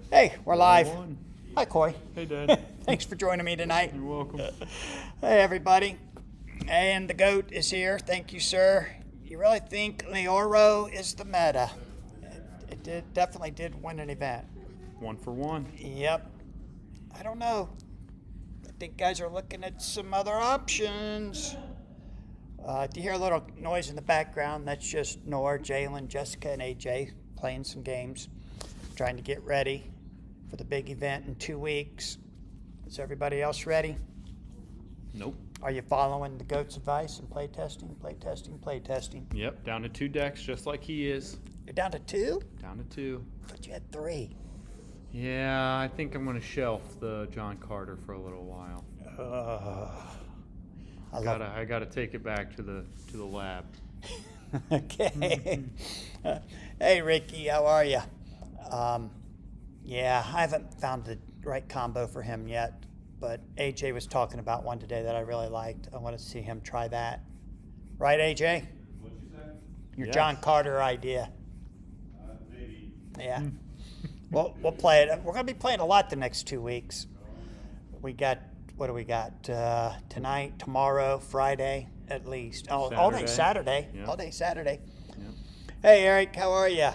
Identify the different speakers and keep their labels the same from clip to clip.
Speaker 1: Hey, we're live.
Speaker 2: One.
Speaker 1: Hi, Coy.
Speaker 2: Hey, Dad.
Speaker 1: Thanks for joining me tonight.
Speaker 2: You're welcome.
Speaker 1: Hey, everybody. And the GOAT is here. Thank you, sir. You really think Leoro is the meta? It definitely did win an event.
Speaker 2: 1 for 1.
Speaker 1: Yep. I don't know. I think guys are looking at some other options. If you hear a little noise in the background, that's just Nora, Jalen, Jessica, and AJ playing some games, trying to get ready for the big event in 2 weeks. Is everybody else ready?
Speaker 2: Nope.
Speaker 1: Are you following the GOAT's advice and play testing, play testing, play testing?
Speaker 2: Yep. Down to 2 decks, just like he is.
Speaker 1: You're down to 2?
Speaker 2: Down to 2.
Speaker 1: But you had 3.
Speaker 2: Yeah, I think I'm going to shelf the John Carter for a little while. I gotta take it back to the lab.
Speaker 1: Okay. Hey, Ricky, how are you? Yeah, I haven't found the right combo for him yet, but AJ was talking about one today that I really liked. I want to see him try that. Right, AJ?
Speaker 3: What'd you say?
Speaker 1: Your
Speaker 2: Yes.
Speaker 1: John Carter idea.
Speaker 3: Maybe.
Speaker 1: Yeah. We'll play it. We're going to be playing a lot the next 2 weeks. We got, what do we got? Tonight, tomorrow, Friday, at least. Oh, all day Saturday.
Speaker 2: Yep.
Speaker 1: All day Saturday.
Speaker 2: Yep.
Speaker 1: Hey, Eric, how are you?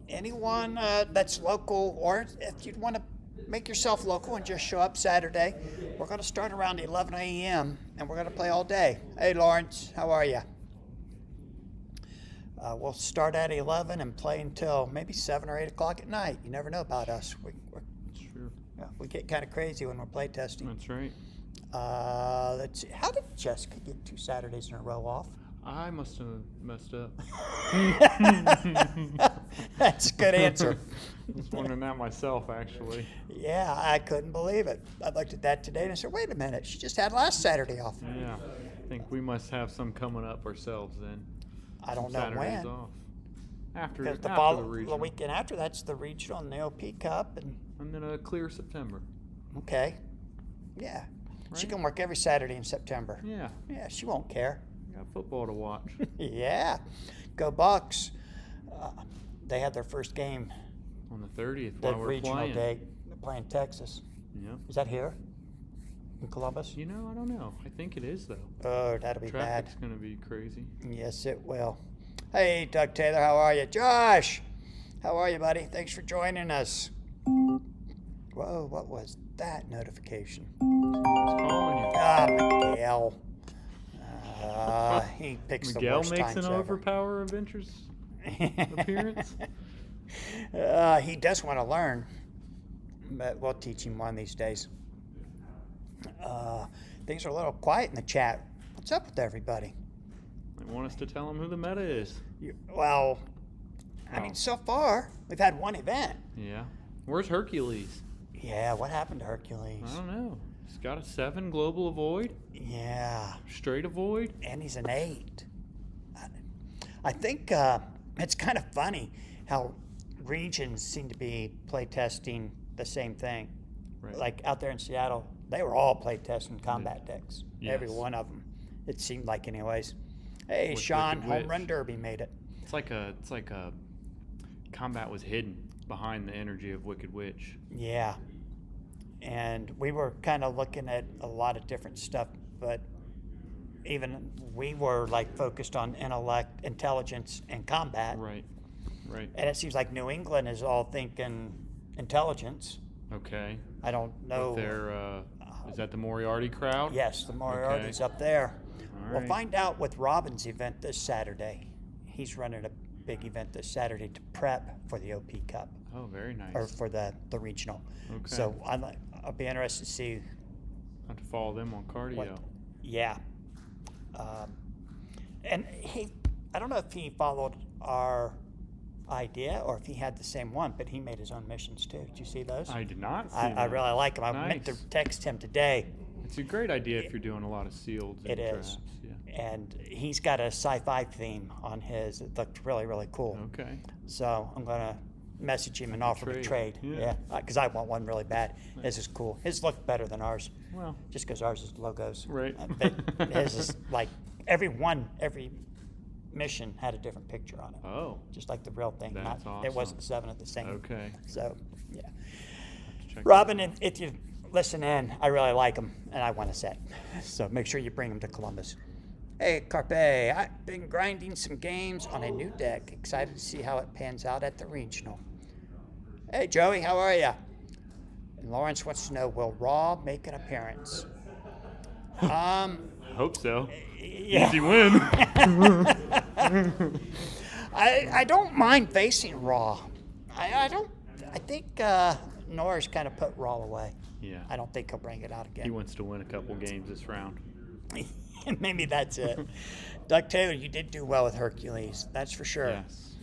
Speaker 1: Anyone that's local, or if you'd want to make yourself local and just show up Saturday, we're going to start around 11 a.m. and we're going to play all day. Hey, Lawrence, how are you? We'll start at 11 and play until maybe 7 or 8 o'clock at night. You never know about us.
Speaker 2: Sure.
Speaker 1: We get kind of crazy when we're play testing.
Speaker 2: That's right.
Speaker 1: Let's see. How did Jessica get 2 Saturdays in a row off?
Speaker 2: I must have messed up.
Speaker 1: That's a good answer.
Speaker 2: I was wondering that myself, actually.
Speaker 1: Yeah, I couldn't believe it. I looked at that today and I said, wait a minute, she just had last Saturday off.
Speaker 2: Yeah. I think we must have some coming up ourselves then.
Speaker 1: I don't know
Speaker 2: Saturdays
Speaker 1: when.
Speaker 2: off. After
Speaker 1: Because the
Speaker 2: regional.
Speaker 1: weekend after that's the regional and the OP Cup.
Speaker 2: And then a clear September.
Speaker 1: Okay. Yeah. She
Speaker 2: Right?
Speaker 1: can work every Saturday in September.
Speaker 2: Yeah.
Speaker 1: Yeah, she won't care.
Speaker 2: Got football to watch.
Speaker 1: Yeah. Go Bucks. They had their first game,
Speaker 2: On the 30th
Speaker 1: the
Speaker 2: while we're
Speaker 1: regional
Speaker 2: playing.
Speaker 1: day. They're playing Texas.
Speaker 2: Yep.
Speaker 1: Is that here? In Columbus?
Speaker 2: You know, I don't know. I think it is, though.
Speaker 1: Oh, that'll be bad.
Speaker 2: Traffic's going to be crazy.
Speaker 1: Yes, it will. Hey, Doug Taylor, how are you? Josh, how are you, buddy? Thanks for joining us. Whoa, what was that notification?
Speaker 2: It's calling you.
Speaker 1: Miguel. He picks the
Speaker 2: Miguel
Speaker 1: worst
Speaker 2: makes
Speaker 1: times
Speaker 2: an
Speaker 1: ever.
Speaker 2: Overpower Adventures appearance.
Speaker 1: He does want to learn, but we'll teach him one of these days. Things are a little quiet in the chat. What's up with everybody?
Speaker 2: They want us to tell them who the meta is.
Speaker 1: Well, I mean, so far, we've had one event.
Speaker 2: Yeah. Where's Hercules?
Speaker 1: Yeah, what happened to Hercules?
Speaker 2: I don't know. He's got a 7 global avoid,
Speaker 1: Yeah,
Speaker 2: straight avoid.
Speaker 1: and he's an 8. I think it's kind of funny how regions seem to be play testing the same thing.
Speaker 2: Right.
Speaker 1: Like out there in Seattle, they were all play testing combat decks.
Speaker 2: Yes.
Speaker 1: Every one of them. It seemed like, anyways. Hey,
Speaker 2: With
Speaker 1: Sean,
Speaker 2: Wicked
Speaker 1: Home
Speaker 2: Witch.
Speaker 1: Run Derby made it.
Speaker 2: It's like a combat was hidden behind the energy of Wicked Witch.
Speaker 1: Yeah. And we were kind of looking at a lot of different stuff, but even we were like focused on intellect, intelligence, and combat.
Speaker 2: Right. Right.
Speaker 1: And it seems like New England is all thinking intelligence.
Speaker 2: Okay.
Speaker 1: I don't know.
Speaker 2: With their, is that the Moriarty crowd?
Speaker 1: Yes, the Moriarty's up there.
Speaker 2: All
Speaker 1: We'll
Speaker 2: right.
Speaker 1: find out with Robin's event this Saturday. He's running a big event this Saturday to prep for the OP Cup
Speaker 2: Oh, very nice.
Speaker 1: or for the regional.
Speaker 2: Okay.
Speaker 1: So I'll be interested to see.
Speaker 2: Have to follow them on cardio.
Speaker 1: Yeah. And I don't know if he followed our idea or if he had the same one, but he made his own missions too. Did you see those?
Speaker 2: I did not see
Speaker 1: I
Speaker 2: that.
Speaker 1: really like him. I meant to
Speaker 2: Nice.
Speaker 1: text him today.
Speaker 2: It's a great idea if you're doing a lot of sealed
Speaker 1: It
Speaker 2: and
Speaker 1: is.
Speaker 2: traps. Yeah.
Speaker 1: And he's got a sci-fi theme on his. It looked really, really cool.
Speaker 2: Okay.
Speaker 1: So I'm going to message him and offer to trade.
Speaker 2: Trade.
Speaker 1: Yeah,
Speaker 2: Yeah.
Speaker 1: because I want one really bad. His is cool. His looked better than ours,
Speaker 2: Well,
Speaker 1: just because ours is logos.
Speaker 2: right.
Speaker 1: But his is like every mission had a different picture on it,
Speaker 2: Oh,
Speaker 1: just like the real thing.
Speaker 2: That's
Speaker 1: It wasn't
Speaker 2: awesome.
Speaker 1: 7 of the same.
Speaker 2: okay.
Speaker 1: So, yeah.
Speaker 2: Have to check
Speaker 1: Robin,
Speaker 2: that out.
Speaker 1: if you listen in, I really like them, and I want a set. So make sure you bring them to Columbus. Hey, Carpe, I've been grinding some games on a new deck. Excited to see how it pans out at the regional. Hey, Joey, how are ya? And Lawrence wants to know, will Raw make an appearance?
Speaker 2: Hope so.
Speaker 1: Yeah.
Speaker 2: Easy win.
Speaker 1: I don't mind facing Raw. I don't. I think Norris kind of put Raw away.
Speaker 2: Yeah.
Speaker 1: I don't think he'll bring it out
Speaker 2: He
Speaker 1: again.
Speaker 2: wants to win a couple games this round.
Speaker 1: Maybe that's it. Doug Taylor, you did do well with Hercules. That's for sure.
Speaker 2: Yes.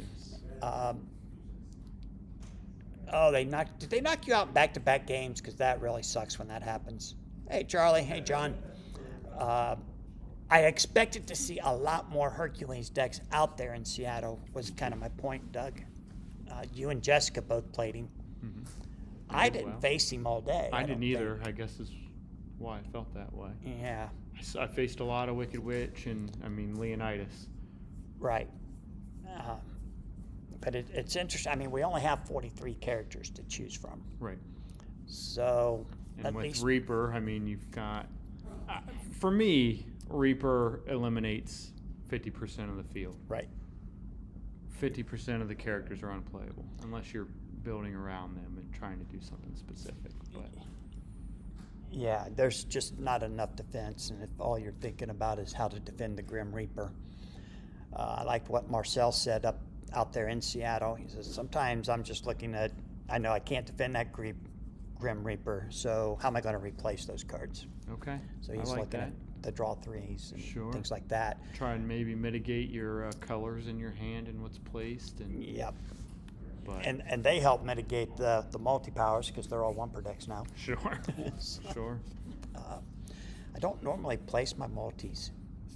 Speaker 1: Oh, did they knock you out in back-to-back games? Because that really sucks when that happens. Hey, Charlie. Hey, John. I expected to see a lot more Hercules decks out there in Seattle, was kind of my point, Doug. You and Jessica both played him. I
Speaker 2: did
Speaker 1: didn't
Speaker 2: well.
Speaker 1: face him all day.
Speaker 2: I
Speaker 1: don't
Speaker 2: didn't
Speaker 1: think.
Speaker 2: either. I guess is why I felt that way.
Speaker 1: Yeah,
Speaker 2: I faced a lot of Wicked Witch and, Leonidas.
Speaker 1: right. But it's interesting. I mean, we only have 43 characters to choose from.
Speaker 2: Right.
Speaker 1: So,
Speaker 2: And
Speaker 1: at
Speaker 2: with
Speaker 1: least,
Speaker 2: Reaper, you've got, for me, Reaper eliminates 50% of the field.
Speaker 1: right.
Speaker 2: 50% of the characters are unplayable unless you're building around them and trying to do something specific. But
Speaker 1: Yeah, there's just not enough defense, and if all you're thinking about is how to defend the Grim Reaper. I liked what Marcel said out there in Seattle. He says, sometimes I'm just looking at, I know I can't defend that Grim Reaper, so how am I going to replace those cards?
Speaker 2: okay,
Speaker 1: So
Speaker 2: I
Speaker 1: he's
Speaker 2: like
Speaker 1: looking
Speaker 2: that.
Speaker 1: at the draw threes and
Speaker 2: Sure.
Speaker 1: things like that.
Speaker 2: Try and maybe mitigate your colors in your hand and what's placed. And
Speaker 1: Yep.
Speaker 2: but
Speaker 1: And they help mitigate the multi-powers because they're all 1 per decks now.
Speaker 2: sure, sure.
Speaker 1: I don't normally place my multis,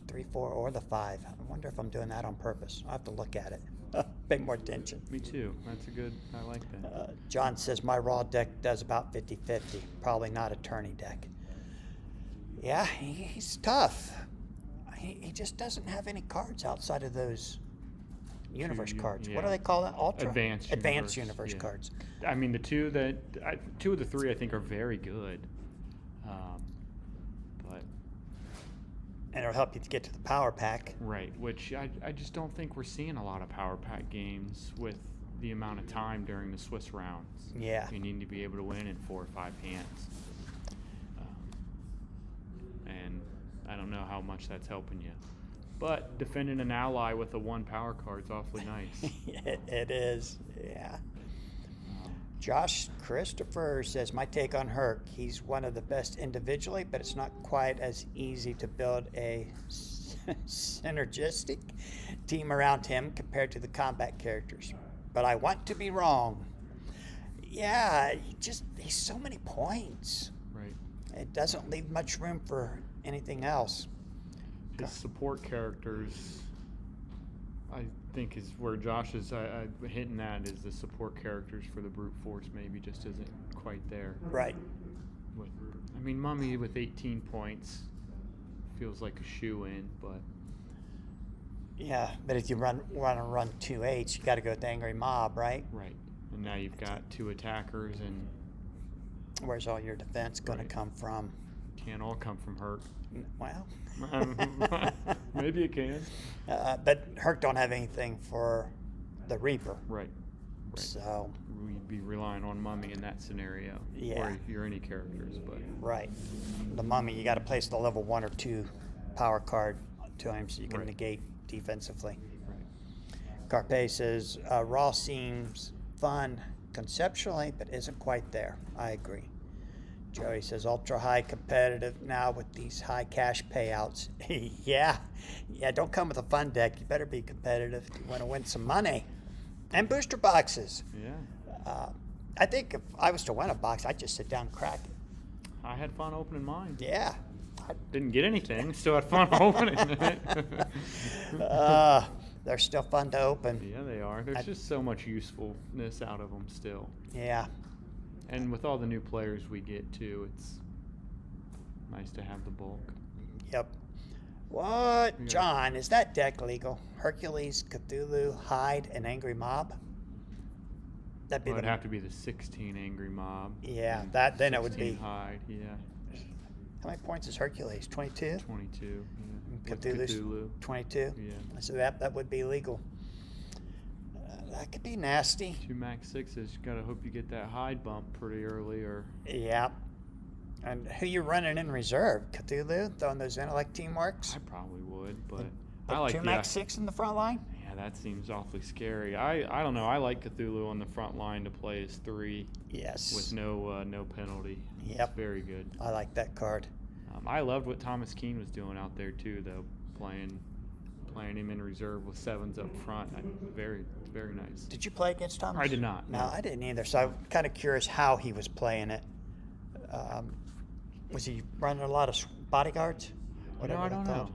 Speaker 1: 3, 4, or the 5. I wonder if I'm doing that on purpose. I'll have to look at it. Pay more attention.
Speaker 2: Me too. That's a good. I like that.
Speaker 1: John says my raw deck does about 50-50. Probably not a tourney deck. Yeah, he's tough. He just doesn't have any cards outside of those universe cards. What do
Speaker 2: yeah.
Speaker 1: they call that? Ultra?
Speaker 2: Advanced
Speaker 1: universe
Speaker 2: yeah.
Speaker 1: cards.
Speaker 2: The two of the three I think are very good. But
Speaker 1: And it'll help you to get to the power pack.
Speaker 2: right, which I just don't think we're seeing a lot of power pack games with the amount of time during the Swiss rounds.
Speaker 1: Yeah.
Speaker 2: You need to be able to win in 4 or 5 hands. And I don't know how much that's helping you. But defending an ally with a 1 power card's awfully nice.
Speaker 1: It is, yeah. Josh Christopher says, my take on Herc, he's one of the best individually, but it's not quite as easy to build a synergistic team around him compared to the combat characters. But I want to be wrong. Yeah, he's so many points.
Speaker 2: Right.
Speaker 1: It doesn't leave much room for anything else.
Speaker 2: His support characters, I think, is where Josh is hitting at, is the support characters for the brute force maybe just isn't quite there.
Speaker 1: Right.
Speaker 2: Mummy with 18 points feels like a shoe-in, but
Speaker 1: Yeah, but if you want to run 2 8s, you got to go with the Angry Mob, right?
Speaker 2: right. And now you've got 2 attackers, and
Speaker 1: Where's all your defense going
Speaker 2: Right.
Speaker 1: to come from?
Speaker 2: can't all come from Herc.
Speaker 1: Well,
Speaker 2: Maybe it can.
Speaker 1: but Herc don't have anything for the Reaper,
Speaker 2: Right. Right.
Speaker 1: so
Speaker 2: We'd be relying on Mummy in that scenario.
Speaker 1: Yeah.
Speaker 2: Or if you're any characters, but
Speaker 1: right. The Mummy, you got to place the level 1 or 2 power card to him so you can
Speaker 2: Right.
Speaker 1: negate defensively.
Speaker 2: right.
Speaker 1: Carpe says Raw seems fun conceptually, but isn't quite there. I agree. Joey says ultra high competitive now with these high cash payouts. yeah, don't come with a fun deck. You better be competitive if you want to win some money. And booster boxes.
Speaker 2: Yeah.
Speaker 1: I think if I was to win a box, I'd just sit down and crack it.
Speaker 2: I had fun opening mine.
Speaker 1: Yeah.
Speaker 2: Didn't get anything, still had fun opening it.
Speaker 1: They're still fun to open.
Speaker 2: Yeah, they are. There's just so much usefulness out of them still.
Speaker 1: Yeah.
Speaker 2: And with all the new players we get too, it's nice to have the bulk.
Speaker 1: Yep. What?
Speaker 2: Yeah.
Speaker 1: John, is that deck legal? Hercules, Cthulhu, Hyde, and Angry Mob? That'd be
Speaker 2: Well,
Speaker 1: the
Speaker 2: it'd have to be the 16 Angry Mob.
Speaker 1: Yeah,
Speaker 2: and
Speaker 1: then it would
Speaker 2: 16
Speaker 1: be.
Speaker 2: Hyde, yeah.
Speaker 1: How many points is Hercules? 22?
Speaker 2: 22. Yeah. With
Speaker 1: Cthulhu's
Speaker 2: Cthulhu.
Speaker 1: 22?
Speaker 2: Yeah.
Speaker 1: So that would be legal. That could be nasty.
Speaker 2: 2 max 6s. You gotta hope you get that Hyde bump pretty early, or
Speaker 1: Yeah. And who you running in reserve? Cthulhu throwing those intellect teamworks?
Speaker 2: I probably would, but
Speaker 1: Like
Speaker 2: I like
Speaker 1: 2
Speaker 2: the
Speaker 1: max 6 in the front line?
Speaker 2: Yeah, that seems awfully scary. I don't know. I like Cthulhu on the front line to play as 3
Speaker 1: Yes.
Speaker 2: with no penalty.
Speaker 1: Yep.
Speaker 2: It's very good.
Speaker 1: I like that card.
Speaker 2: I loved what Thomas Keane was doing out there too, though, playing him in reserve with 7s up front. Very nice.
Speaker 1: Did you play against Thomas?
Speaker 2: I did not.
Speaker 1: No, I didn't either. So I'm kind of curious how he was playing it. Was he running a lot of bodyguards?
Speaker 2: No, I don't
Speaker 1: thought.
Speaker 2: know.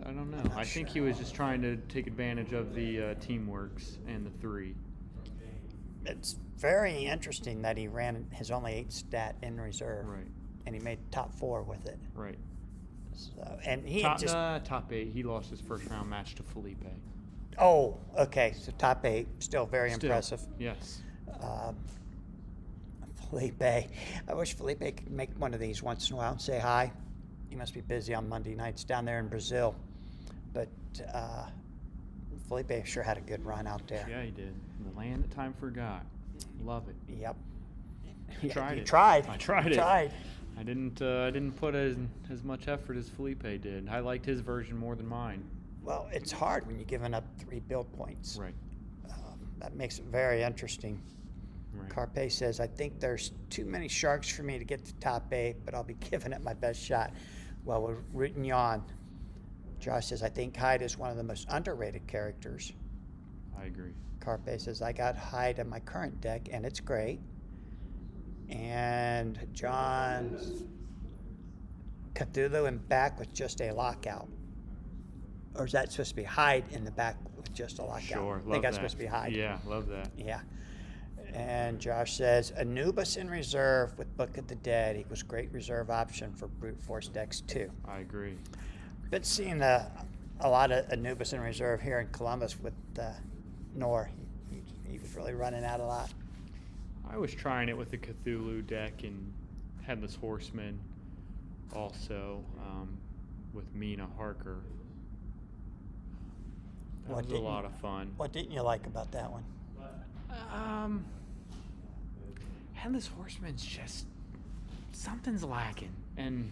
Speaker 2: I don't know. I think he was just trying to take advantage of the teamworks and the 3.
Speaker 1: It's very interesting that he ran his only 8 stat in reserve.
Speaker 2: Right.
Speaker 1: And he made top 4 with it.
Speaker 2: Right.
Speaker 1: So, and he
Speaker 2: Top,
Speaker 1: just
Speaker 2: top 8. He lost his first round match to Felipe.
Speaker 1: oh, okay. So top 8, still very
Speaker 2: Still,
Speaker 1: impressive.
Speaker 2: Yes.
Speaker 1: Felipe, I wish Felipe could make one of these once in a while and say hi. He must be busy on Monday nights down there in Brazil, but Felipe sure had a good run out there.
Speaker 2: Yeah, he did. The land that time forgot. Love it.
Speaker 1: Yep.
Speaker 2: I tried
Speaker 1: you
Speaker 2: it.
Speaker 1: tried.
Speaker 2: I tried
Speaker 1: You
Speaker 2: it.
Speaker 1: tried.
Speaker 2: I didn't put as much effort as Felipe did. I liked his version more than mine.
Speaker 1: Well, it's hard when you're giving up 3 build points.
Speaker 2: Right.
Speaker 1: That makes it very interesting.
Speaker 2: Right.
Speaker 1: Carpe says, I think there's too many sharks for me to get to top 8, but I'll be giving it my best shot. Well, we're rooting you on. Josh says, I think Hyde is one of the most underrated characters.
Speaker 2: I agree.
Speaker 1: Carpe says, I got Hyde in my current deck, and it's great. And John, Cthulhu in back with just a lockout. Or is that supposed to be Hyde in the back with just a lockout?
Speaker 2: Sure.
Speaker 1: I think
Speaker 2: Love
Speaker 1: that's
Speaker 2: that.
Speaker 1: supposed to be Hyde.
Speaker 2: Yeah, love that.
Speaker 1: Yeah. And Josh says, Anubis in reserve with Book of the Dead equals great reserve option for brute force decks too.
Speaker 2: I agree.
Speaker 1: Been seeing a lot of Anubis in reserve here in Columbus with Nor. He was really running out a lot.
Speaker 2: I was trying it with the Cthulhu deck and Headless Horseman also with Mina Harker. That
Speaker 1: What
Speaker 2: was a
Speaker 1: didn't
Speaker 2: lot
Speaker 1: you-
Speaker 2: of fun.
Speaker 1: What didn't you like about that one?
Speaker 2: Headless Horseman's just something's lacking, and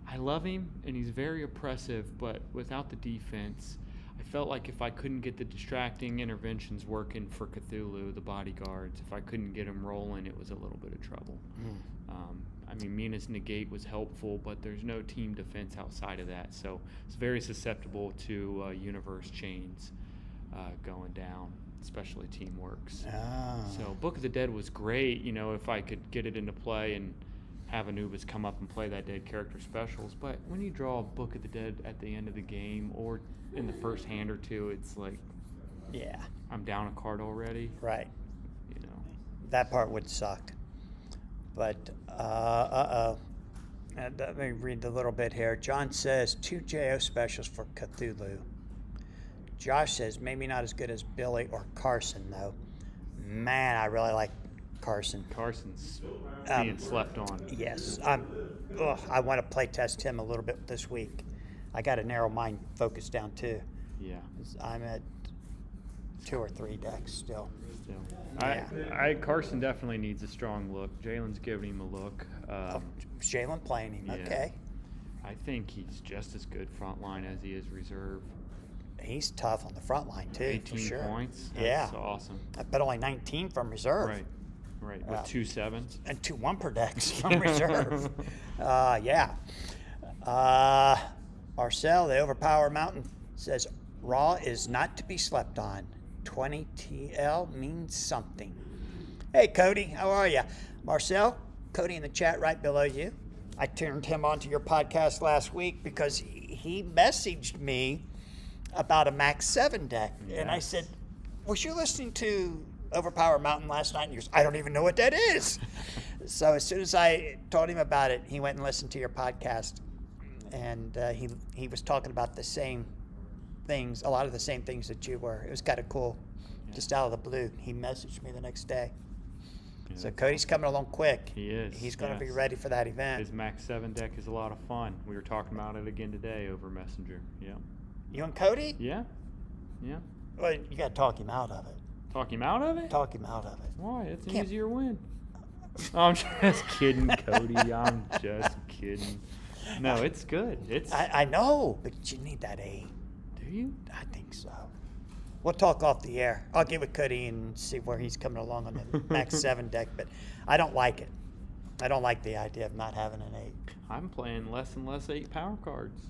Speaker 2: I love him, and he's very oppressive. But without the defense, I felt like if I couldn't get the distracting interventions working for Cthulhu, the bodyguards, if I couldn't get them rolling, it was a little bit of trouble. I mean, Mina's negate was helpful, but there's no team defense outside of that, so it's very susceptible to universe chains going down, especially teamworks. So Book of the Dead was great, you know, if I could get it into play and have Anubis come up and play that dead character specials. But when you draw a Book of the Dead at the end of the game or in the first hand or two, it's like,
Speaker 1: Yeah,
Speaker 2: I'm down a card already,
Speaker 1: right.
Speaker 2: you know.
Speaker 1: That part would suck. But, let me read a little bit here. John says 2 JO specials for Cthulhu. Josh says maybe not as good as Billy or Carson, though. Man, I really like Carson.
Speaker 2: Carson's being slept on.
Speaker 1: Yes, I want to play test him a little bit this week. I got to narrow mine focus down too.
Speaker 2: Yeah.
Speaker 1: I'm at 2 or 3 decks still.
Speaker 2: Still.
Speaker 1: Yeah.
Speaker 2: Carson definitely needs a strong look. Jalen's giving him a look.
Speaker 1: Jalen playing him.
Speaker 2: Yeah.
Speaker 1: Okay.
Speaker 2: I think he's just as good front line as he is reserve.
Speaker 1: He's tough on the front line too.
Speaker 2: 18
Speaker 1: for sure.
Speaker 2: points.
Speaker 1: Yeah.
Speaker 2: That's awesome.
Speaker 1: I bet only 19 from reserve.
Speaker 2: Right. With
Speaker 1: Wow.
Speaker 2: 2 7s.
Speaker 1: And 2 1 decks from reserve. Yeah. Marcel, the Overpower Mountain, says Raw is not to be slept on. 20 TL means something. Hey, Cody, how are you? Marcel, Cody in the chat right below you. I turned him onto your podcast last week because he messaged me about a Max 7 deck. And I
Speaker 2: Yes.
Speaker 1: said, was you listening to Overpower Mountain last night? And he goes, I don't even know what that is. So as soon as I told him about it, he went and listened to your podcast. and he was talking about the same things, a lot of the same things that you were. It was kind of cool, just out of the blue. He messaged me the next day.
Speaker 2: Yeah,
Speaker 1: So
Speaker 2: that's
Speaker 1: Cody's
Speaker 2: awesome.
Speaker 1: coming along quick.
Speaker 2: He is.
Speaker 1: He's going to be
Speaker 2: yes.
Speaker 1: ready for that event.
Speaker 2: His Max 7 deck is a lot of fun. We were talking about it again today over Messenger. Yeah.
Speaker 1: You and Cody?
Speaker 2: Yeah. Yeah.
Speaker 1: Well, you got to talk him out of it.
Speaker 2: Talk him out of it?
Speaker 1: Talk him out of it.
Speaker 2: Why? It's an
Speaker 1: Can't-
Speaker 2: easier win. I'm just kidding, Cody. I'm just kidding. No, it's good. It's.
Speaker 1: I know, but you need that 8.
Speaker 2: Do you?
Speaker 1: I think so. We'll talk off the air. I'll get with Cody and see where he's coming along on the Max 7 deck, but I don't like it. I don't like the idea of not having an 8.
Speaker 2: I'm playing less and less 8 power cards.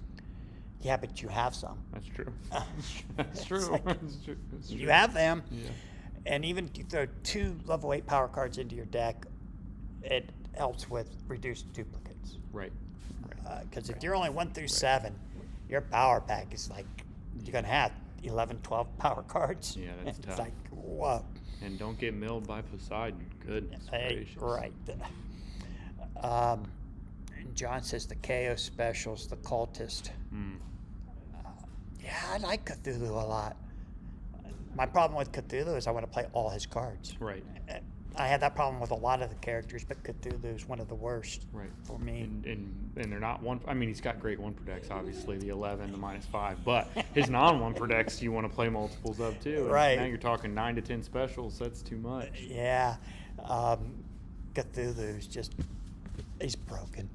Speaker 1: Yeah, but you have some.
Speaker 2: That's true. That's
Speaker 1: It's
Speaker 2: true.
Speaker 1: like-
Speaker 2: That's true. That's
Speaker 1: You
Speaker 2: true.
Speaker 1: have them.
Speaker 2: Yeah.
Speaker 1: And even if you throw 2 level 8 power cards into your deck, it helps with reduced duplicates.
Speaker 2: Right. Right.
Speaker 1: Because
Speaker 2: Right.
Speaker 1: if you're only 1 through 7, your power pack is like, you're going to have 11, 12 power cards.
Speaker 2: Yeah, that's
Speaker 1: It's
Speaker 2: tough.
Speaker 1: like, whoa.
Speaker 2: And don't get milled by Poseidon. Goodness gracious.
Speaker 1: Right. And John says the KO specials, the cultist.
Speaker 2: Mm.
Speaker 1: Yeah, I like Cthulhu a lot. My problem with Cthulhu is I want to play all his cards.
Speaker 2: Right.
Speaker 1: I have that problem with a lot of the characters, but Cthulhu is one of the worst
Speaker 2: Right.
Speaker 1: for me.
Speaker 2: And they're not one. I mean, he's got great 1 per decks, obviously the 11, the -5. But his non-1 per decks, you want to play multiples of too. And
Speaker 1: Right.
Speaker 2: Now you're talking 9 to 10 specials. That's too much.
Speaker 1: Yeah, Cthulhu's just, he's broken.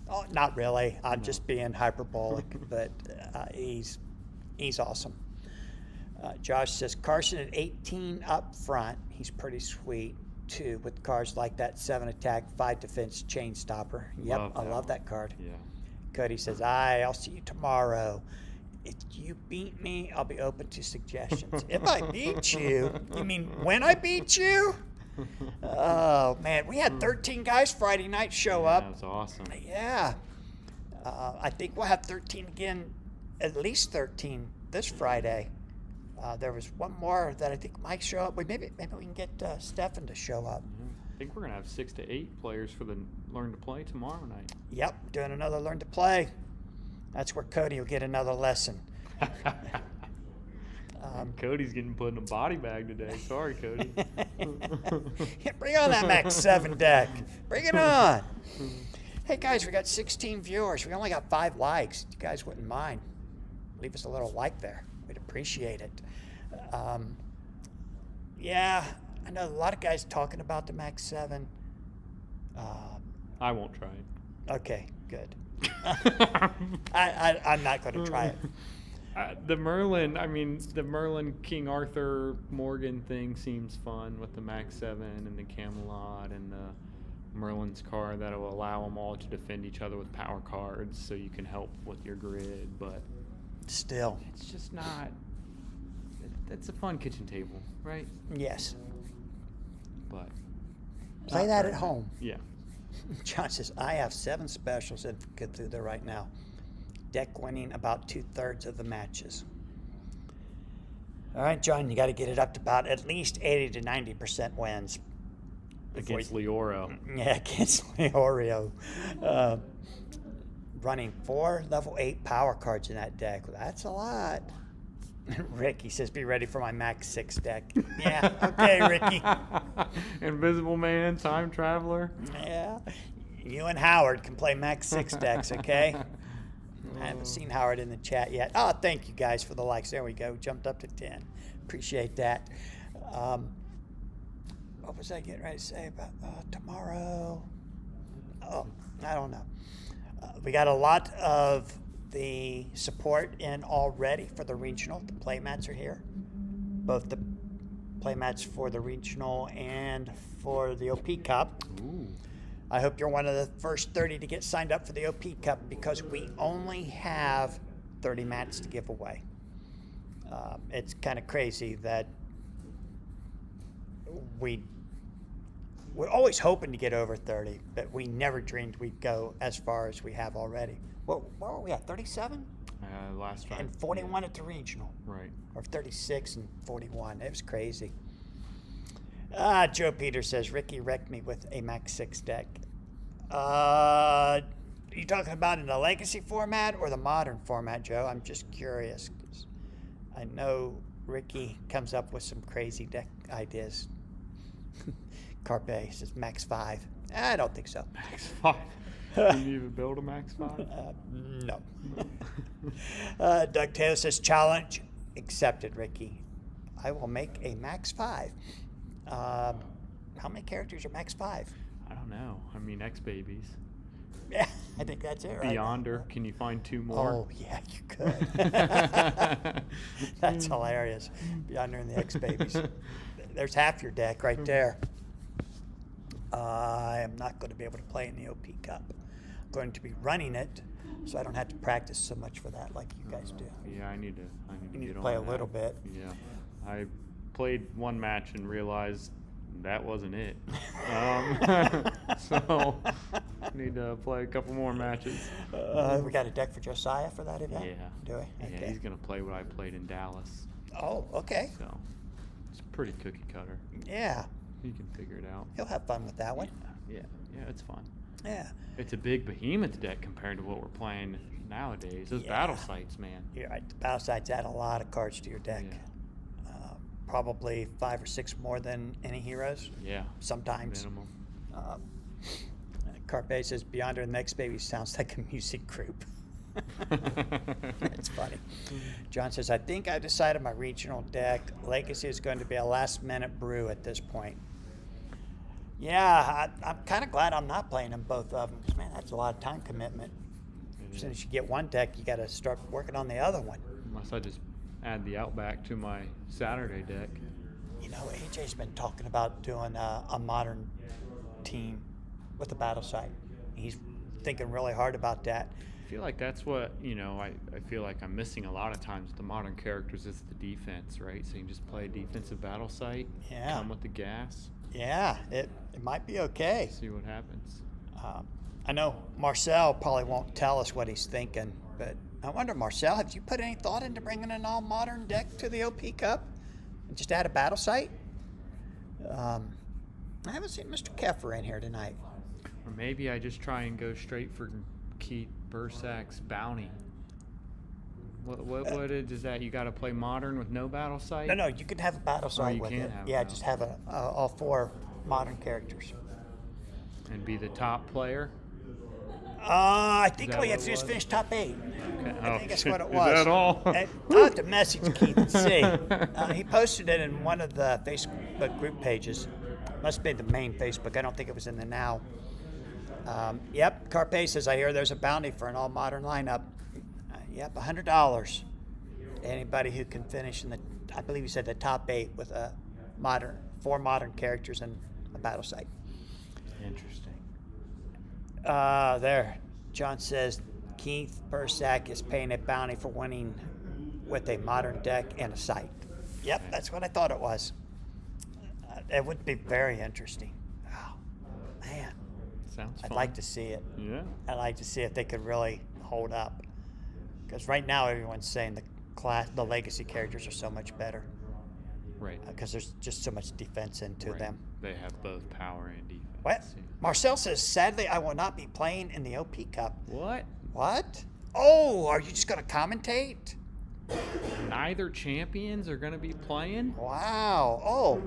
Speaker 1: Oh, not really. I'm
Speaker 2: No.
Speaker 1: just being hyperbolic, but he's awesome. Josh says Carson at 18 up front. He's pretty sweet too, with cards like that 7 attack, 5 defense, chain stopper. Yep,
Speaker 2: Love
Speaker 1: I
Speaker 2: that
Speaker 1: love
Speaker 2: one.
Speaker 1: that card.
Speaker 2: Yeah.
Speaker 1: Cody says, I'll see you tomorrow. If you beat me, I'll be open to suggestions. If I beat you, you mean when I beat you? Oh, man. We had 13 guys Friday night show
Speaker 2: That
Speaker 1: up.
Speaker 2: was awesome.
Speaker 1: Yeah. I think we'll have 13 again, at least 13 this Friday. There was one more that I think might show up. Maybe we can get Stefan to show up.
Speaker 2: Yeah. I think we're gonna have 6 to 8 players for the Learn to Play tomorrow night.
Speaker 1: Yep, doing another Learn to Play. That's where Cody will get another lesson.
Speaker 2: Cody's getting put in a body bag today. Sorry, Cody.
Speaker 1: Yeah, bring on that Max 7 deck. Bring it on. Hey, guys, we got 16 viewers. We only got 5 likes. You guys wouldn't mind. Leave us a little like there. We'd appreciate it. Yeah, I know a lot of guys talking about the Max 7.
Speaker 2: I won't try it.
Speaker 1: Okay, good. I'm not going to try it.
Speaker 2: The Merlin King Arthur Morgan thing seems fun with the Max 7 and the Camelot and the Merlin's card that will allow them all to defend each other with power cards so you can help with your grid, but
Speaker 1: Still,
Speaker 2: it's just not. That's a fun kitchen table, right?
Speaker 1: yes.
Speaker 2: But
Speaker 1: Play
Speaker 2: not
Speaker 1: that
Speaker 2: very
Speaker 1: at
Speaker 2: much.
Speaker 1: home.
Speaker 2: Yeah.
Speaker 1: John says, I have 7 specials in Cthulhu right now. Deck winning about 2/3 of the matches. All right, John, you got to get it up to about at least 80 to 90% wins. before
Speaker 2: Against Leoro.
Speaker 1: Yeah, against Leorio. Running 4 level 8 power cards in that deck. That's a lot. Ricky says, be ready for my Max 6 deck. Yeah, okay, Ricky.
Speaker 2: Invisible Man, Time Traveler.
Speaker 1: Yeah. You and Howard can play Max 6 decks, okay? I haven't seen Howard in the chat yet. Oh, thank you guys for the likes. There we go. Jumped up to 10. Appreciate that. What was I getting ready to say about tomorrow? Oh, I don't know. We got a lot of the support in already for the regional. The playmats are here. Both the playmats for the regional and for the OP Cup.
Speaker 2: Ooh.
Speaker 1: I hope you're one of the first 30 to get signed up for the OP Cup because we only have 30 mats to give away. It's kind of crazy that we're always hoping to get over 30, but we never dreamed we'd go as far as we have already. What were we at, 37?
Speaker 2: Last time.
Speaker 1: And 41 at the regional,
Speaker 2: Right.
Speaker 1: or 36 and 41. It was crazy. Joe Peters says, Ricky wrecked me with a Max 6 deck. you talking about in the legacy format or the modern format, Joe? I'm just curious, 'cause I know Ricky comes up with some crazy deck ideas. Carpe says max 5. I don't think so.
Speaker 2: Max 5. Can you even build a Max 5?
Speaker 1: No. Doug Taylor says challenge accepted, Ricky. I will make a max 5. How many characters are max 5?
Speaker 2: I don't know. I mean, X Babies.
Speaker 1: Yeah, I think that's it, right?
Speaker 2: Beyonder. Can you find 2 more?
Speaker 1: Oh, yeah, you could. That's hilarious. Beyonder and the X Babies. There's half your deck right there. I am not going to be able to play in the OP Cup. I'm going to be running it, so I don't have to practice so much for that like you guys do.
Speaker 2: Yeah, I need to
Speaker 1: You need
Speaker 2: get
Speaker 1: to play a
Speaker 2: on that.
Speaker 1: little bit.
Speaker 2: Yeah. I played one match and realized that wasn't it. So I need to play a couple more matches.
Speaker 1: We got a deck for Josiah for that event?
Speaker 2: Yeah.
Speaker 1: Do we?
Speaker 2: Yeah,
Speaker 1: Okay.
Speaker 2: he's gonna play what I played in Dallas.
Speaker 1: Oh, okay.
Speaker 2: So it's pretty cookie cutter.
Speaker 1: Yeah.
Speaker 2: You can figure it out.
Speaker 1: He'll have fun with that one.
Speaker 2: Yeah, it's fun.
Speaker 1: Yeah.
Speaker 2: It's a big behemoth deck compared to what we're playing nowadays. Those
Speaker 1: Yeah.
Speaker 2: battle sites, man.
Speaker 1: You're right. The battle sites add a lot of cards to your deck.
Speaker 2: Yeah.
Speaker 1: Probably 5 or 6 more than any heroes.
Speaker 2: Yeah.
Speaker 1: Sometimes.
Speaker 2: Minimum.
Speaker 1: Carpe says Beyonder and the Next Baby sounds like a music group. That's funny. John says, I think I decided my regional deck. Legacy is going to be a last-minute brew at this point. Yeah, I'm kind of glad I'm not playing them, both of them, because, man, that's a lot of time commitment. As soon as you get one deck, you got to start working on the other one.
Speaker 2: Unless I just add the Outback to my Saturday deck.
Speaker 1: You know, AJ's been talking about doing a modern team with the battle site. He's thinking really hard about that.
Speaker 2: I feel like that's what, I feel like I'm missing a lot of times with the modern characters is the defense, right? So you can just play a defensive battle site,
Speaker 1: Yeah.
Speaker 2: come with the gas,
Speaker 1: Yeah, it might be okay.
Speaker 2: see what happens.
Speaker 1: I know Marcel probably won't tell us what he's thinking, but I wonder, Marcel, have you put any thought into bringing an all-modern deck to the OP Cup and just add a battle site? I haven't seen Mr. Keffer in here tonight.
Speaker 2: Or maybe I just try and go straight for Keith Bursak's bounty. What is that? You got to play modern with no battle site?
Speaker 1: No, you can have a battle site
Speaker 2: you
Speaker 1: with
Speaker 2: can
Speaker 1: it.
Speaker 2: have a
Speaker 1: Yeah,
Speaker 2: battle
Speaker 1: just have all 4 modern characters.
Speaker 2: And be the top player?
Speaker 1: I think
Speaker 2: that
Speaker 1: all you
Speaker 2: what
Speaker 1: have to
Speaker 2: it
Speaker 1: do is
Speaker 2: was?
Speaker 1: finish top 8.
Speaker 2: Okay.
Speaker 1: I think that's what it
Speaker 2: Is
Speaker 1: was.
Speaker 2: that all?
Speaker 1: I'll have to message Keith and see. He posted it in one of the Facebook group pages. Must be the main Facebook. I don't think it was in the Now. Yep, Carpe says, I hear there's a bounty for an all-modern lineup. Yep, $100. Anybody who can finish in I believe he said the top 8 with 4 modern characters and a battle site.
Speaker 2: Interesting.
Speaker 1: There. John says Keith Bursak is paying a bounty for winning with a modern deck and a site. Yep,
Speaker 2: Okay.
Speaker 1: that's what I thought it was. It would be very interesting. Oh, man.
Speaker 2: Sounds fun.
Speaker 1: I'd like to see it.
Speaker 2: Yeah.
Speaker 1: I'd like to see if they could really hold up. Because right now everyone's saying the legacy characters are so much better.
Speaker 2: Right.
Speaker 1: Because there's just so much defense into
Speaker 2: Right.
Speaker 1: them.
Speaker 2: They have both power and defense.
Speaker 1: What?
Speaker 2: Yeah.
Speaker 1: Marcel says, sadly, I will not be playing in the OP Cup.
Speaker 2: What?
Speaker 1: What? Oh, are you just going to commentate?
Speaker 2: Neither champions are going to be playing?
Speaker 1: Wow. Oh,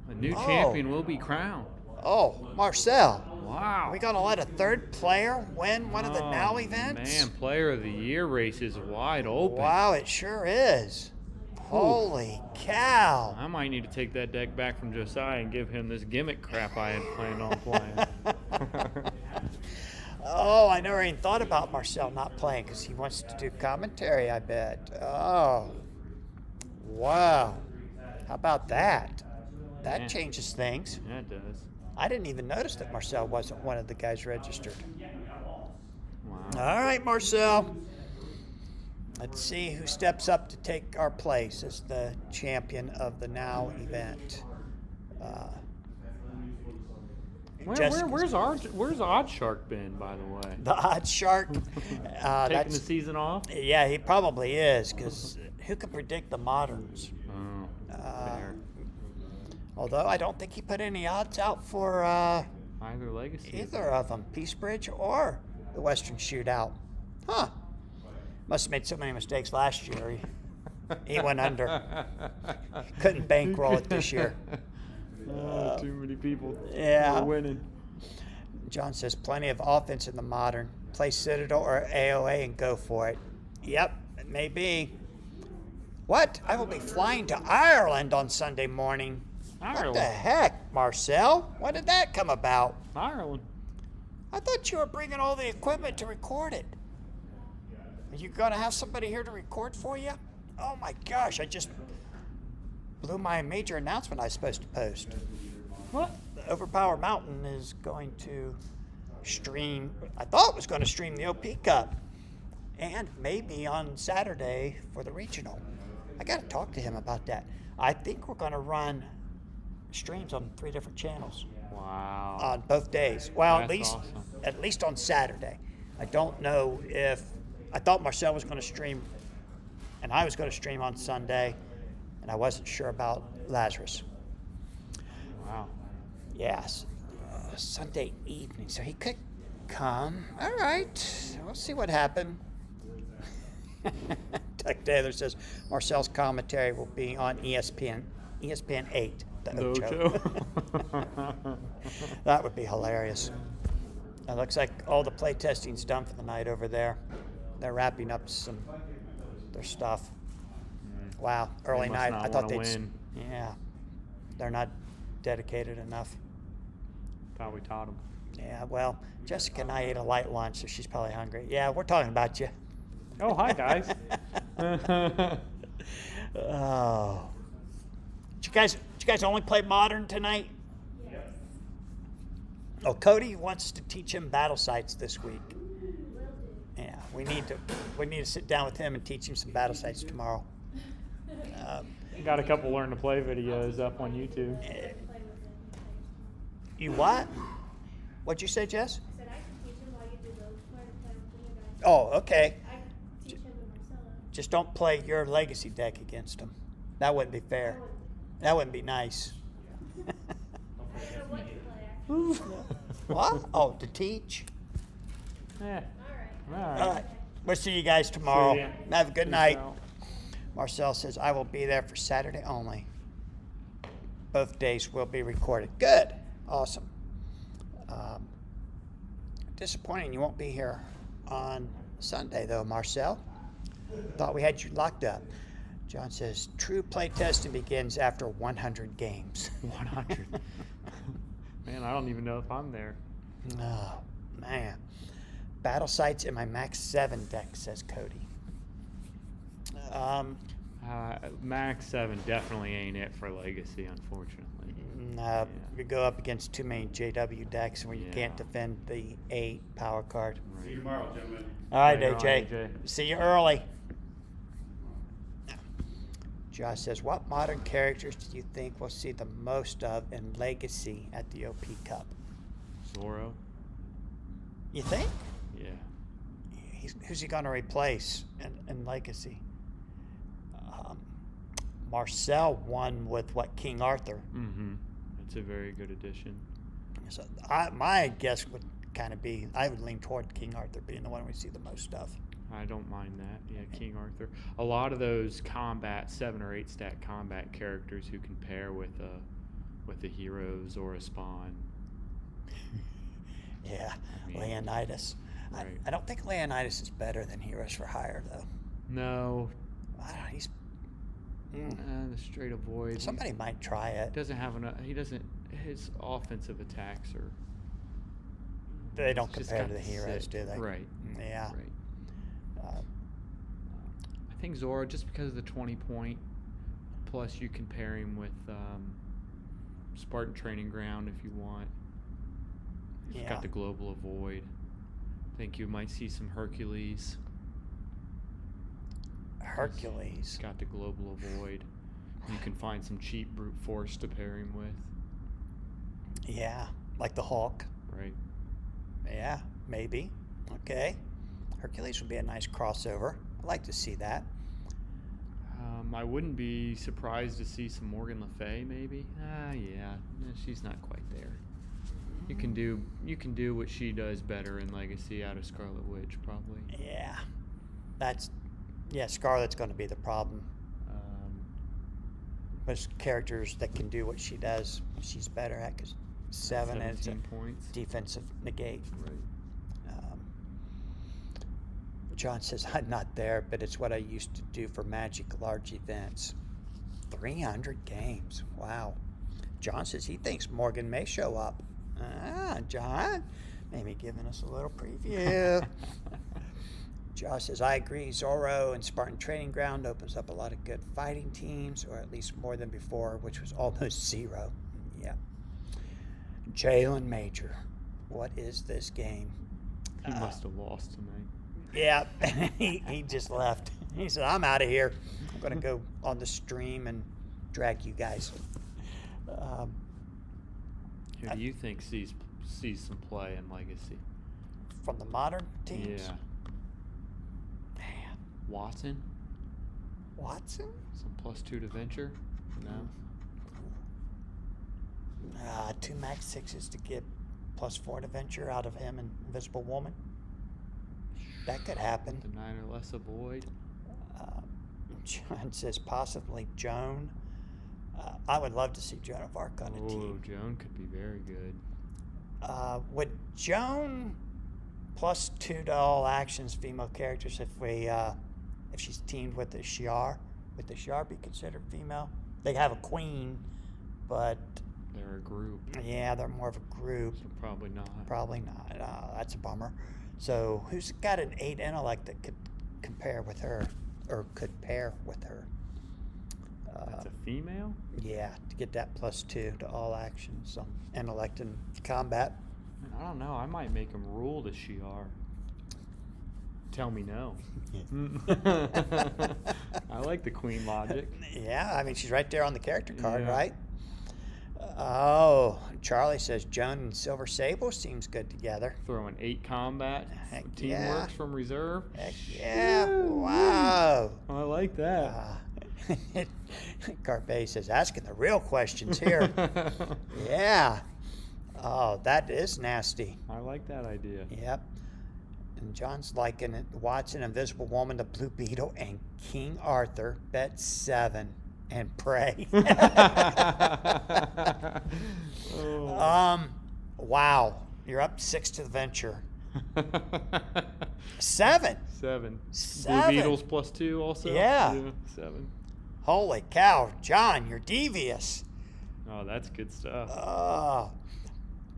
Speaker 2: A new
Speaker 1: Oh.
Speaker 2: champion will be crowned.
Speaker 1: Marcel.
Speaker 2: Wow.
Speaker 1: Are we going to let a third player win one of the Now events?
Speaker 2: Man, Player of the Year race is wide open.
Speaker 1: Wow, it sure is. Holy cow.
Speaker 2: I might need to take that deck back from Josiah and give him this gimmick crap I had planned on playing.
Speaker 1: Oh, I never even thought about Marcel not playing because he wants to do commentary, I bet. Oh, wow. How about that? That
Speaker 2: Yeah.
Speaker 1: changes things.
Speaker 2: Yeah, it does.
Speaker 1: I didn't even notice that Marcel wasn't one of the guys registered.
Speaker 2: Wow.
Speaker 1: All right, Marcel. Let's see who steps up to take our place as the champion of the Now event.
Speaker 2: Where's Oddshark been, by the way?
Speaker 1: The Odd Shark.
Speaker 2: Taking
Speaker 1: That's,
Speaker 2: the season off?
Speaker 1: yeah, he probably is, because who can predict the moderns?
Speaker 2: Oh, fair.
Speaker 1: Although I don't think he put any odds out for
Speaker 2: Either legacy.
Speaker 1: either of them, Peace Bridge or the Western Shootout. Huh. Must have made so many mistakes last year. He went under. Couldn't bankroll it this year.
Speaker 2: Too many people
Speaker 1: Yeah.
Speaker 2: were winning.
Speaker 1: John says plenty of offense in the modern. Play Citadel or AOA and go for it. Yep, it may be. What? I will be flying to Ireland on Sunday morning. What the
Speaker 2: Ireland.
Speaker 1: heck, Marcel? When did that come about?
Speaker 2: Ireland.
Speaker 1: I thought you were bringing all the equipment to record it. Are you going to have somebody here to record for you? Oh my gosh, I just blew my major announcement I was supposed to post.
Speaker 2: What?
Speaker 1: The Overpower Mountain is going to stream, I thought it was going to stream the OP Cup. And maybe on Saturday for the regional. I got to talk to him about that. I think we're going to run streams on 3 different channels
Speaker 2: Wow.
Speaker 1: on both days. Well,
Speaker 2: That's awesome.
Speaker 1: at least on Saturday. I don't know if I thought Marcel was going to stream, and I was going to stream on Sunday, and I wasn't sure about Lazarus.
Speaker 2: Wow. Yes.
Speaker 1: Sunday evening, so he could come. All right, we'll see what happened. Doug Taylor says Marcel's commentary will be on ESPN 8. The Ocho. That would be hilarious. It looks like all the play testing's done for the night over there. They're wrapping up their stuff. Wow, early
Speaker 2: must
Speaker 1: night.
Speaker 2: not
Speaker 1: I thought
Speaker 2: wanna
Speaker 1: they'd.
Speaker 2: win.
Speaker 1: Yeah, they're not dedicated enough.
Speaker 2: Thought we taught them.
Speaker 1: Yeah, well, Jessica and I ate a light lunch, so she's probably hungry. Yeah, we're talking about you.
Speaker 2: Oh, hi guys.
Speaker 1: Oh. Did you guys only play modern tonight? Oh, Cody wants to teach him battle sites this week. Yeah, we need to sit down with him and teach him some battle sites tomorrow.
Speaker 2: Got a couple learn to play videos up on YouTube.
Speaker 1: You what? What'd you say, Jess?
Speaker 4: I said I can teach him while you do those learn to play with you guys.
Speaker 1: Oh, okay.
Speaker 4: I can teach him and Marcella.
Speaker 1: Just don't play your legacy deck against him. That wouldn't be fair. That wouldn't be nice.
Speaker 4: I don't know what to play actually.
Speaker 1: What? Oh, to teach?
Speaker 2: Yeah.
Speaker 4: All right.
Speaker 2: All right.
Speaker 1: All right. We'll see you guys tomorrow.
Speaker 2: See ya.
Speaker 1: Have a good
Speaker 2: Peace
Speaker 1: night.
Speaker 2: out.
Speaker 1: Marcel says, I will be there for Saturday only. Both days will be recorded. Good. Awesome. Disappointing you won't be here on Sunday, though, Marcel. Thought we had you locked up. John says, true play testing begins after 100 games.
Speaker 2: 100. Man, I don't even know if I'm there.
Speaker 1: Oh, man. Battle sites in my Max 7 deck, says Cody.
Speaker 2: Max 7 definitely ain't it for Legacy, unfortunately.
Speaker 1: No, you go up against too many JW decks where you can't
Speaker 2: Yeah.
Speaker 1: defend the 8 power card.
Speaker 3: See you tomorrow, gentlemen.
Speaker 1: All right,
Speaker 2: Later on,
Speaker 1: AJ.
Speaker 2: AJ.
Speaker 1: See you early. Josh says, what modern characters do you think we'll see the most of in Legacy at the OP Cup?
Speaker 2: Zoro.
Speaker 1: You think?
Speaker 2: Yeah.
Speaker 1: Who's he going to replace in Legacy? Marcel won with, what, King Arthur?
Speaker 2: Mm-hmm. It's a very good addition.
Speaker 1: So my guess would kind of be, I would lean toward King Arthur being the one we see the most stuff.
Speaker 2: I don't mind that. Yeah, King Arthur. A lot of those combat 7 or 8 stat combat characters who can pair with the heroes or a spawn.
Speaker 1: Yeah,
Speaker 2: I mean,
Speaker 1: Leonidas.
Speaker 2: right.
Speaker 1: I don't think Leonidas is better than Heroes for Hire, though.
Speaker 2: No.
Speaker 1: I don't know, he's.
Speaker 2: The straight avoid.
Speaker 1: Somebody might try it.
Speaker 2: Doesn't have enough. He doesn't. His offensive attacks are.
Speaker 1: They don't
Speaker 2: It's just
Speaker 1: compare to
Speaker 2: got
Speaker 1: the heroes,
Speaker 2: sit.
Speaker 1: do they?
Speaker 2: Right.
Speaker 1: Yeah.
Speaker 2: Right.
Speaker 1: Uh,
Speaker 2: I think Zoro, just because of the 20 point, plus you can pair him with Spartan Training Ground if you want. He's
Speaker 1: Yeah.
Speaker 2: got the Global Avoid. I think you might see some Hercules.
Speaker 1: Hercules.
Speaker 2: He's got the Global Avoid. You can find some cheap brute force to pair him with.
Speaker 1: Yeah, like the Hawk.
Speaker 2: Right.
Speaker 1: Yeah, maybe. Okay. Hercules would be a nice crossover. I'd like to see that.
Speaker 2: I wouldn't be surprised to see some Morgan Le Fay, maybe. Yeah, she's not quite there. You can do what she does better in Legacy out of Scarlet Witch, probably.
Speaker 1: Yeah. Scarlet's going to be the problem. Most characters that can do what she does, she's better at, because 7 is a
Speaker 2: 17 points.
Speaker 1: defensive negate.
Speaker 2: Right.
Speaker 1: John says, I'm not there, but it's what I used to do for Magic large events. 300 games. Wow. John says he thinks Morgan may show up. John, maybe giving us a little preview. Josh says, I agree. Zorro and Spartan Training Ground opens up a lot of good fighting teams, or at least more than before, which was almost 0. Yeah. Jalen Major, what is this game?
Speaker 2: He must have lost tonight.
Speaker 1: Yeah, he just left. He said, I'm out of here. I'm going to go on the stream and drag you guys.
Speaker 2: Who do you think sees some play in Legacy?
Speaker 1: From the modern teams?
Speaker 2: Yeah.
Speaker 1: Man.
Speaker 2: Watson? Some +2 to venture? No.
Speaker 1: 2 max 6s to get +4 to venture out of him and Invisible Woman. That could happen.
Speaker 2: The 9 or less avoid.
Speaker 1: John says possibly Joan. I would love to see Joan of Arc on a team.
Speaker 2: Joan could be very good.
Speaker 1: Would Joan +2 to all actions female characters if she's teamed with the Shi'ar? Would the Shi'ar be considered female? They have a queen, but
Speaker 2: They're a group.
Speaker 1: yeah, they're more of a group.
Speaker 2: So probably not.
Speaker 1: Probably not. That's a bummer. So who's got an 8 intellect that could compare with her, or could pair with her?
Speaker 2: That's a female?
Speaker 1: Yeah, to get that +2 to all actions on intellect and combat.
Speaker 2: I don't know. I might make him rule the Shi'ar. Tell me no. I like the queen logic.
Speaker 1: Yeah, I mean, she's right there on the character card,
Speaker 2: Yeah.
Speaker 1: right? Oh, Charlie says Joan and Silver Sable seems good together.
Speaker 2: Throwing 8 combat.
Speaker 1: Heck
Speaker 2: Team
Speaker 1: yeah.
Speaker 2: works from reserve.
Speaker 1: Heck yeah,
Speaker 2: Shoo.
Speaker 1: wow.
Speaker 2: I like that.
Speaker 1: Carpe says, asking the real questions here. Yeah. Oh, that is nasty.
Speaker 2: I like that idea.
Speaker 1: Yep. And John's liking it. Watson, Invisible Woman, the Blue Beetle, and King Arthur. Bet 7 and pray.
Speaker 2: Oh.
Speaker 1: Wow. You're up 6 to the venture. 7.
Speaker 2: 7.
Speaker 1: Seven.
Speaker 2: Blue Beetles +2 also?
Speaker 1: Yeah.
Speaker 2: 7.
Speaker 1: Holy cow, John, you're devious.
Speaker 2: Oh, that's good stuff.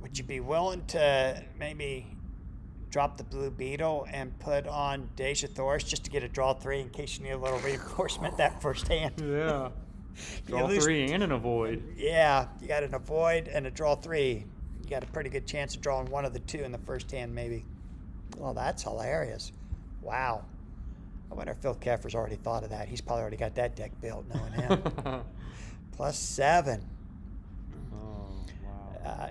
Speaker 1: Would you be willing to maybe drop the Blue Beetle and put on Deja Thoris just to get a draw 3 in case you need a little reinforcement that first hand?
Speaker 2: Yeah.
Speaker 1: You
Speaker 2: Draw
Speaker 1: lose-
Speaker 2: 3 and an avoid.
Speaker 1: Yeah, you got an avoid and a draw 3. You got a pretty good chance of drawing one of the 2 in the first hand, maybe. Well, that's hilarious. Wow. I wonder if Phil Keffer's already thought of that. He's probably already got that deck built, knowing him. +7.
Speaker 2: Oh, wow.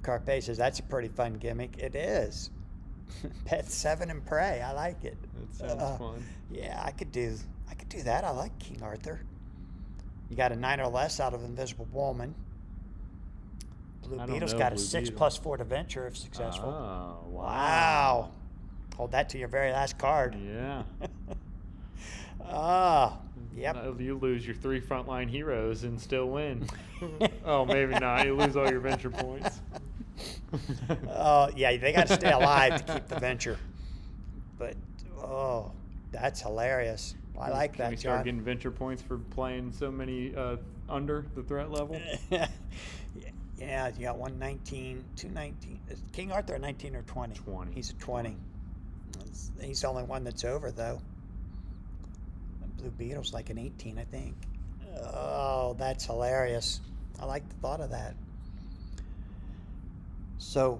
Speaker 1: Carpe says that's a pretty fun gimmick. It is. Bet 7 and pray. I like it.
Speaker 2: That sounds fun.
Speaker 1: Yeah, I could do that. I like King Arthur. You got a 9 or less out of Invisible Woman. Blue
Speaker 2: I don't
Speaker 1: Beetle's
Speaker 2: know
Speaker 1: got a
Speaker 2: Blue
Speaker 1: 6
Speaker 2: Beetle.
Speaker 1: +4 to venture if successful.
Speaker 2: Oh,
Speaker 1: Wow. Hold that to your very last card.
Speaker 2: Yeah.
Speaker 1: Yep.
Speaker 2: No, you lose your 3 frontline heroes and still win. Oh, maybe not. You lose all your venture points.
Speaker 1: Yeah, they got to stay alive to keep the venture. But, that's hilarious. I like
Speaker 2: Can
Speaker 1: that,
Speaker 2: we start
Speaker 1: John.
Speaker 2: getting venture points for playing so many under the threat level?
Speaker 1: Yeah, you got 119, 219. Is King Arthur a 19 or 20?
Speaker 2: 20.
Speaker 1: He's a 20. He's the only one that's over, though. Blue Beetle's like an 18, I think. Oh, that's hilarious. I like the thought of that. So,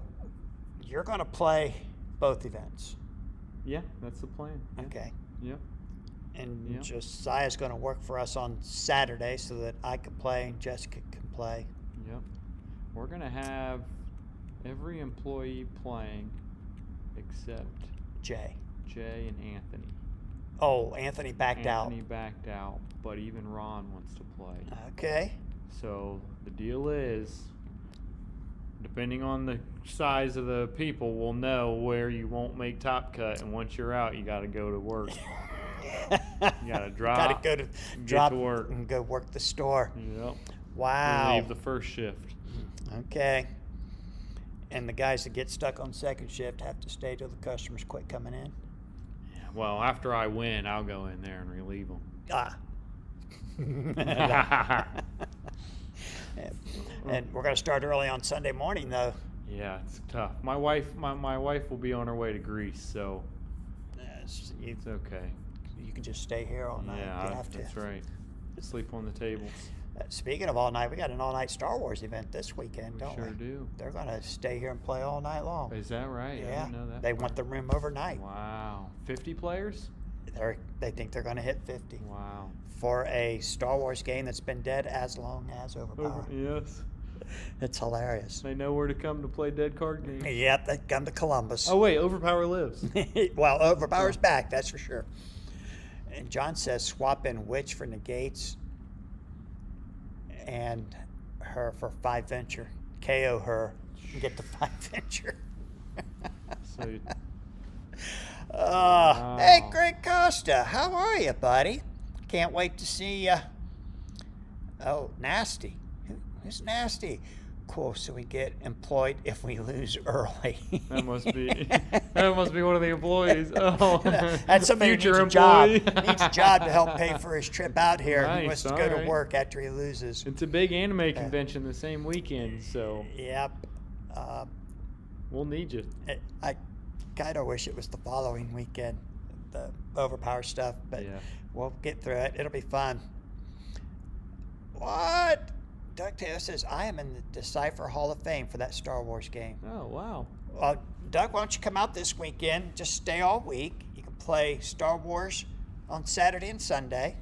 Speaker 1: you're going to play both events.
Speaker 2: Yeah, that's the plan. Yeah.
Speaker 1: Okay.
Speaker 2: Yep.
Speaker 1: And
Speaker 2: Yep.
Speaker 1: Josiah's going to work for us on Saturday so that I can play and Jessica can play.
Speaker 2: Yep. We're going to have every employee playing except
Speaker 1: Jay.
Speaker 2: Jay and Anthony.
Speaker 1: Oh, Anthony backed
Speaker 2: Anthony backed out, but even Ron wants to play.
Speaker 1: out. Okay.
Speaker 2: So the deal is depending on the size of the people, we'll know where you won't make top cut, and once you're out, you got to go to work. You got to drop.
Speaker 1: Got to go to
Speaker 2: and
Speaker 1: drop
Speaker 2: get to work.
Speaker 1: and go work the store.
Speaker 2: Yep.
Speaker 1: Wow.
Speaker 2: Leave the first shift.
Speaker 1: Okay. And the guys that get stuck on second shift have to stay till the customers quit coming in.
Speaker 2: Yeah, well, after I win, I'll go in there and relieve them.
Speaker 1: Ah. And we're going to start early on Sunday morning, though.
Speaker 2: Yeah, it's tough. My wife will be on her way to Greece, so
Speaker 1: You,
Speaker 2: it's okay.
Speaker 1: you can just stay here all night.
Speaker 2: Yeah,
Speaker 1: You have to.
Speaker 2: that's right. Sleep on the tables.
Speaker 1: Speaking of all night, we got an all-night Star Wars event this weekend,
Speaker 2: We
Speaker 1: don't
Speaker 2: sure
Speaker 1: we?
Speaker 2: do.
Speaker 1: They're going to stay here and play all night long.
Speaker 2: Is that right? I
Speaker 1: Yeah,
Speaker 2: didn't know that.
Speaker 1: they
Speaker 2: part.
Speaker 1: want the room overnight.
Speaker 2: Wow. 50 players?
Speaker 1: They think they're going to hit 50
Speaker 2: Wow.
Speaker 1: for a Star Wars game that's been dead as long as Overpower.
Speaker 2: Yes.
Speaker 1: It's hilarious.
Speaker 2: They know where to come to play dead card games.
Speaker 1: Yep, they come to Columbus.
Speaker 2: Oh, wait. Overpower lives.
Speaker 1: Well, Overpower's back, that's for sure. And John says swap in Witch for negates and her for 5 venture. KO her and get the 5 venture.
Speaker 2: So,
Speaker 1: Hey, Greg Costa, how are you, buddy? Can't wait to see you. Oh, Nasty. Who's Nasty? Cool, so we get employed if we lose early.
Speaker 2: that must be one of the employees. Oh,
Speaker 1: That's somebody who
Speaker 2: future
Speaker 1: needs a job.
Speaker 2: employee.
Speaker 1: Needs a job to help pay for his trip out here. He
Speaker 2: Nice,
Speaker 1: wants to go to
Speaker 2: alright.
Speaker 1: work after he loses.
Speaker 2: It's a big anime convention the same weekend, so
Speaker 1: Yep.
Speaker 2: we'll need you.
Speaker 1: I kind of wish it was the following weekend, the Overpower stuff, but
Speaker 2: Yeah.
Speaker 1: we'll get through it. It'll be fun. What? Doug Taylor says, I am in the Decipher Hall of Fame for that Star Wars game.
Speaker 2: Oh, wow.
Speaker 1: Doug, why don't you come out this weekend? Just stay all week. You can play Star Wars on Saturday and Sunday.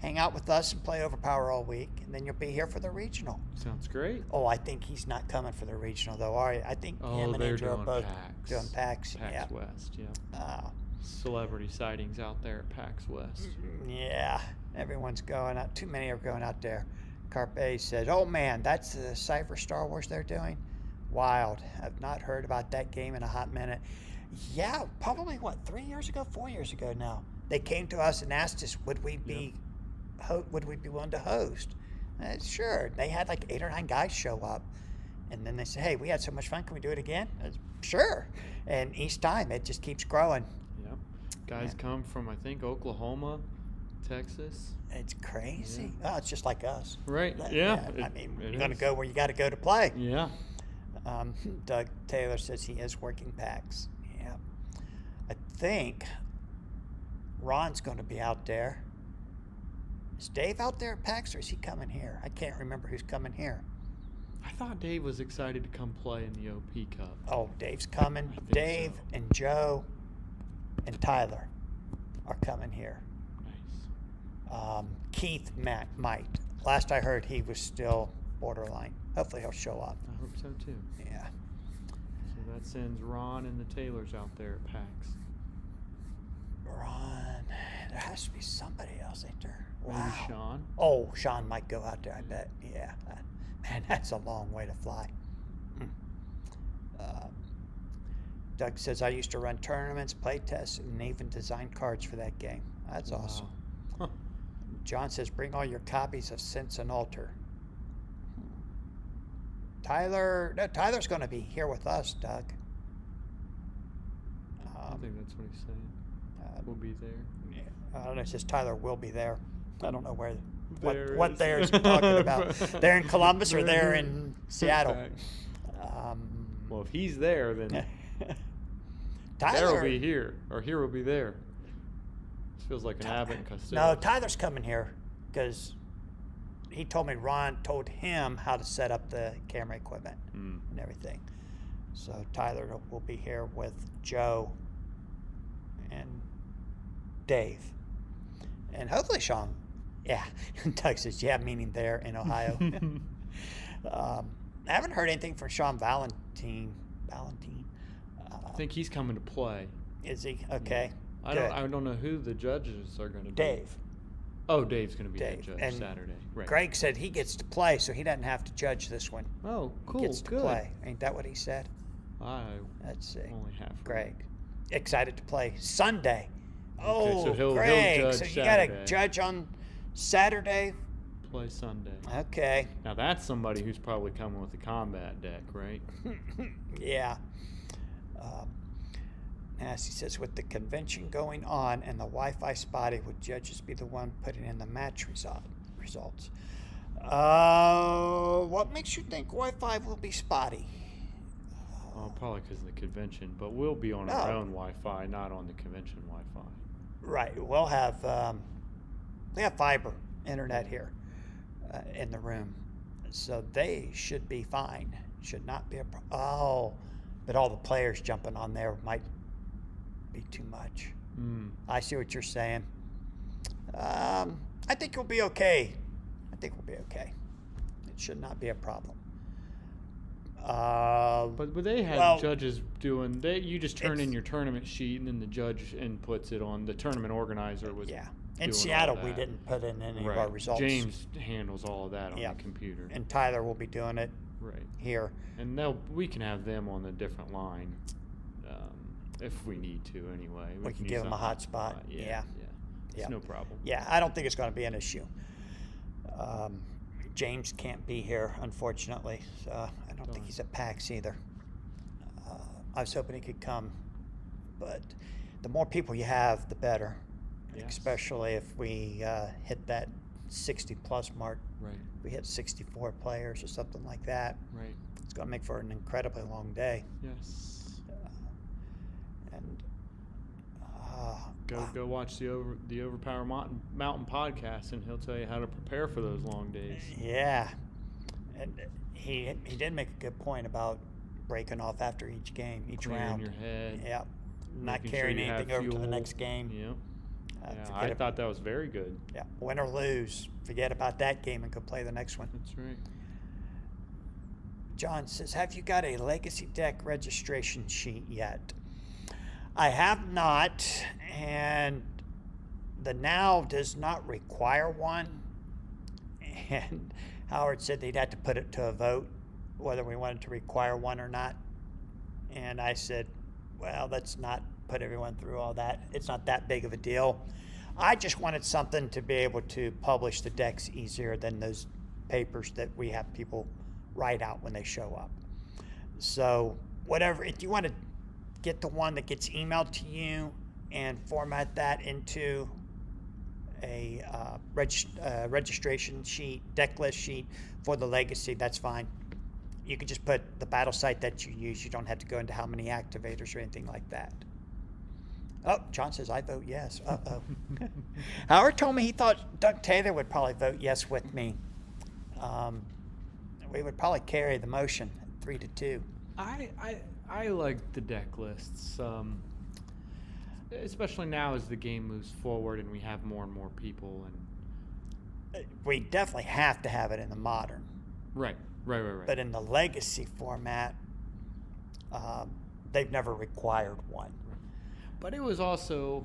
Speaker 1: Hang out with us and play Overpower all week, and then you'll be here for the regional.
Speaker 2: Sounds great.
Speaker 1: Oh, I think he's not coming for the regional, though, are you? I think him and
Speaker 2: they're
Speaker 1: Andrew are
Speaker 2: doing
Speaker 1: both
Speaker 2: PAX.
Speaker 1: doing PAX.
Speaker 2: PAX
Speaker 1: Yeah.
Speaker 2: West, yeah.
Speaker 1: Oh,
Speaker 2: Celebrity sightings out there at PAX West.
Speaker 1: yeah. Everyone's going out. Too many are going out there. Carpe said, oh, man, that's the Cypher Star Wars they're doing? Wild. I've not heard about that game in a hot minute. Yeah, probably, 3 years ago, 4 years ago now. They came to us and asked us, would we be willing to host? Sure. They had like 8 or 9 guys show up. And then they said, hey, we had so much fun. Can we do it again? Sure. And each time it just keeps growing.
Speaker 2: Yep. Guys come from, I think, Oklahoma, Texas.
Speaker 1: It's crazy. Oh, it's just like us.
Speaker 2: Right. Yeah.
Speaker 1: I mean,
Speaker 2: it
Speaker 1: you're going to
Speaker 2: is.
Speaker 1: go where you got to go to play.
Speaker 2: Yeah.
Speaker 1: Doug Taylor says he is working PAX. Yeah. I think Ron's going to be out there. Is Dave out there at PAX or is he coming here? I can't remember who's coming here.
Speaker 2: I thought Dave was excited to come play in the OP Cup.
Speaker 1: Oh, Dave's coming.
Speaker 2: I think
Speaker 1: Dave
Speaker 2: so.
Speaker 1: and Joe and Tyler are coming here.
Speaker 2: Nice.
Speaker 1: Keith might. Last I heard, he was still borderline. Hopefully he'll show up.
Speaker 2: I hope so too.
Speaker 1: Yeah.
Speaker 2: So that sends Ron and the Taylors out there at PAX.
Speaker 1: Ron. There has to be somebody else, ain't there?
Speaker 2: Maybe
Speaker 1: Wow.
Speaker 2: Sean.
Speaker 1: Oh, Sean might go out there, I bet. Yeah. Man, that's a long way to fly. Doug says, I used to run tournaments, play tests, and even design cards for that game. That's awesome.
Speaker 2: Huh.
Speaker 1: John says, bring all your copies of Sense and Alter. Tyler's going to be here with us, Doug.
Speaker 2: I think that's what he's saying. We'll be there.
Speaker 1: I don't know, it says Tyler will be there. I don't know where,
Speaker 2: There
Speaker 1: what
Speaker 2: is.
Speaker 1: there is he talking about. They're in Columbus or they're in Seattle?
Speaker 2: PAX.
Speaker 1: Um,
Speaker 2: Well, if he's there, then
Speaker 1: Tyler
Speaker 2: there will be here, or here will be there. This feels like an Abbott and Costello.
Speaker 1: No, Tyler's coming here because he told me Ron told him how to set up the camera equipment and everything. So Tyler will be here with Joe and Dave. And hopefully Sean. Yeah. Doug says, yeah, meaning there in Ohio. I haven't heard anything from Sean Valentine.
Speaker 2: I think he's coming to play.
Speaker 1: Is he? Okay.
Speaker 2: I
Speaker 1: Good.
Speaker 2: don't know who the judges are going to be.
Speaker 1: Dave.
Speaker 2: Oh, Dave's going to be
Speaker 1: Dave.
Speaker 2: the judge
Speaker 1: And
Speaker 2: Saturday. Right.
Speaker 1: Greg said he gets to play, so he doesn't have to judge this one.
Speaker 2: Oh, cool.
Speaker 1: He gets to
Speaker 2: Good.
Speaker 1: play. Ain't that what he said?
Speaker 2: I
Speaker 1: Let's see.
Speaker 2: only half. heard.
Speaker 1: Greg, excited to play Sunday.
Speaker 2: Okay,
Speaker 1: Oh,
Speaker 2: so he'll
Speaker 1: Greg,
Speaker 2: judge
Speaker 1: so you got to
Speaker 2: Saturday.
Speaker 1: judge on Saturday?
Speaker 2: Play Sunday.
Speaker 1: Okay.
Speaker 2: Now that's somebody who's probably coming with a combat deck, right?
Speaker 1: Yeah. Nasty says, with the convention going on and the Wi-Fi spotty, would judges be the one putting in the match results? What makes you think Wi-Fi will be spotty?
Speaker 2: Well, probably because of the convention, but we'll be on our
Speaker 1: No.
Speaker 2: own Wi-Fi, not on the convention Wi-Fi.
Speaker 1: Right. We'll have we have fiber internet here in the room, so they should be fine. Should not be a problem. Oh, but all the players jumping on there might be too much. I see what you're saying. I think we'll be okay. It should not be a problem.
Speaker 2: But they had
Speaker 1: well,
Speaker 2: judges doing. You just turn in
Speaker 1: it's-
Speaker 2: your tournament sheet, and then the judge inputs it on. The tournament organizer was.
Speaker 1: yeah.
Speaker 2: doing
Speaker 1: In
Speaker 2: all
Speaker 1: Seattle, we
Speaker 2: that.
Speaker 1: didn't put in any
Speaker 2: Right.
Speaker 1: of our results.
Speaker 2: James handles all of that on
Speaker 1: Yep.
Speaker 2: the computer.
Speaker 1: And Tyler will be doing it
Speaker 2: Right.
Speaker 1: here.
Speaker 2: And we can have them on a different line if we need to. Anyway,
Speaker 1: We can
Speaker 2: use
Speaker 1: give them
Speaker 2: the
Speaker 1: a hotspot. Yeah.
Speaker 2: It's
Speaker 1: Yeah.
Speaker 2: no problem.
Speaker 1: Yeah, I don't think it's going to be an issue. James can't be here, unfortunately, so I don't think he's at PAX either. I was hoping he could come, but the more people you have, the better,
Speaker 2: Yes.
Speaker 1: especially if we hit that 60-plus mark.
Speaker 2: Right.
Speaker 1: We hit 64 players or something like that.
Speaker 2: Right.
Speaker 1: It's going to make for an incredibly long day.
Speaker 2: Yes.
Speaker 1: And
Speaker 2: Go watch the Overpower Mountain podcast, and he'll tell you how to prepare for those long days.
Speaker 1: yeah, and he did make a good point about breaking off after each game, each
Speaker 2: Clearing
Speaker 1: round.
Speaker 2: your head.
Speaker 1: Yeah, not
Speaker 2: making sure
Speaker 1: carrying
Speaker 2: you have
Speaker 1: anything over to the
Speaker 2: fuel.
Speaker 1: next game.
Speaker 2: Yep. Yeah,
Speaker 1: forget
Speaker 2: I
Speaker 1: ab-
Speaker 2: thought that was very good.
Speaker 1: Yeah, win or lose, forget about that game and go play the next one.
Speaker 2: That's right.
Speaker 1: John says, have you got a Legacy deck registration sheet yet? I have not, and the Now does not require one. And Howard said they'd have to put it to a vote whether we wanted to require one or not. And I said, well, let's not put everyone through all that. It's not that big of a deal. I just wanted something to be able to publish the decks easier than those papers that we have people write out when they show up. So whatever, if you want to get the one that gets emailed to you and format that into a registration sheet, deck list sheet for the Legacy, that's fine. You can just put the battle site that you use. You don't have to go into how many activators or anything like that. Oh, John says, I vote yes. Uh-oh. Howard told me he thought Doug Taylor would probably vote yes with me. We would probably carry the motion 3-2.
Speaker 2: I like the deck lists, especially now as the game moves forward and we have more and more people. And
Speaker 1: We definitely have to have it in the modern.
Speaker 2: right.
Speaker 1: But in the Legacy format, they've never required one.
Speaker 2: But it was also,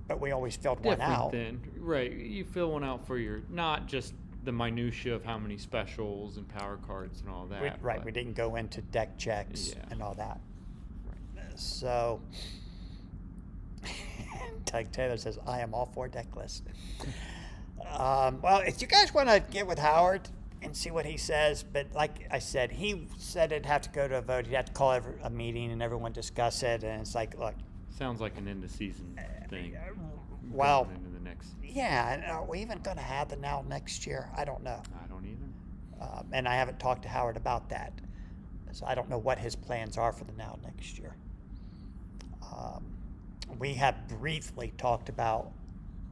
Speaker 1: But we always filled one
Speaker 2: different
Speaker 1: out.
Speaker 2: then. Right. You fill one out for your, not just the minutia of how many specials and power cards and all that.
Speaker 1: We didn't go into deck checks
Speaker 2: Yeah.
Speaker 1: and all that. So, Doug Taylor says, I am all for deck lists. Well, if you guys want to get with Howard and see what he says, but like I said, he said it'd have to go to a vote. He'd have to call a meeting and everyone discuss it. And it's like, look,
Speaker 2: Sounds like an end of season thing.
Speaker 1: well,
Speaker 2: Going into the next.
Speaker 1: yeah, and are we even going to have the Now next year? I don't know.
Speaker 2: I don't either.
Speaker 1: And I haven't talked to Howard about that. So I don't know what his plans are for the Now next year. We have briefly talked about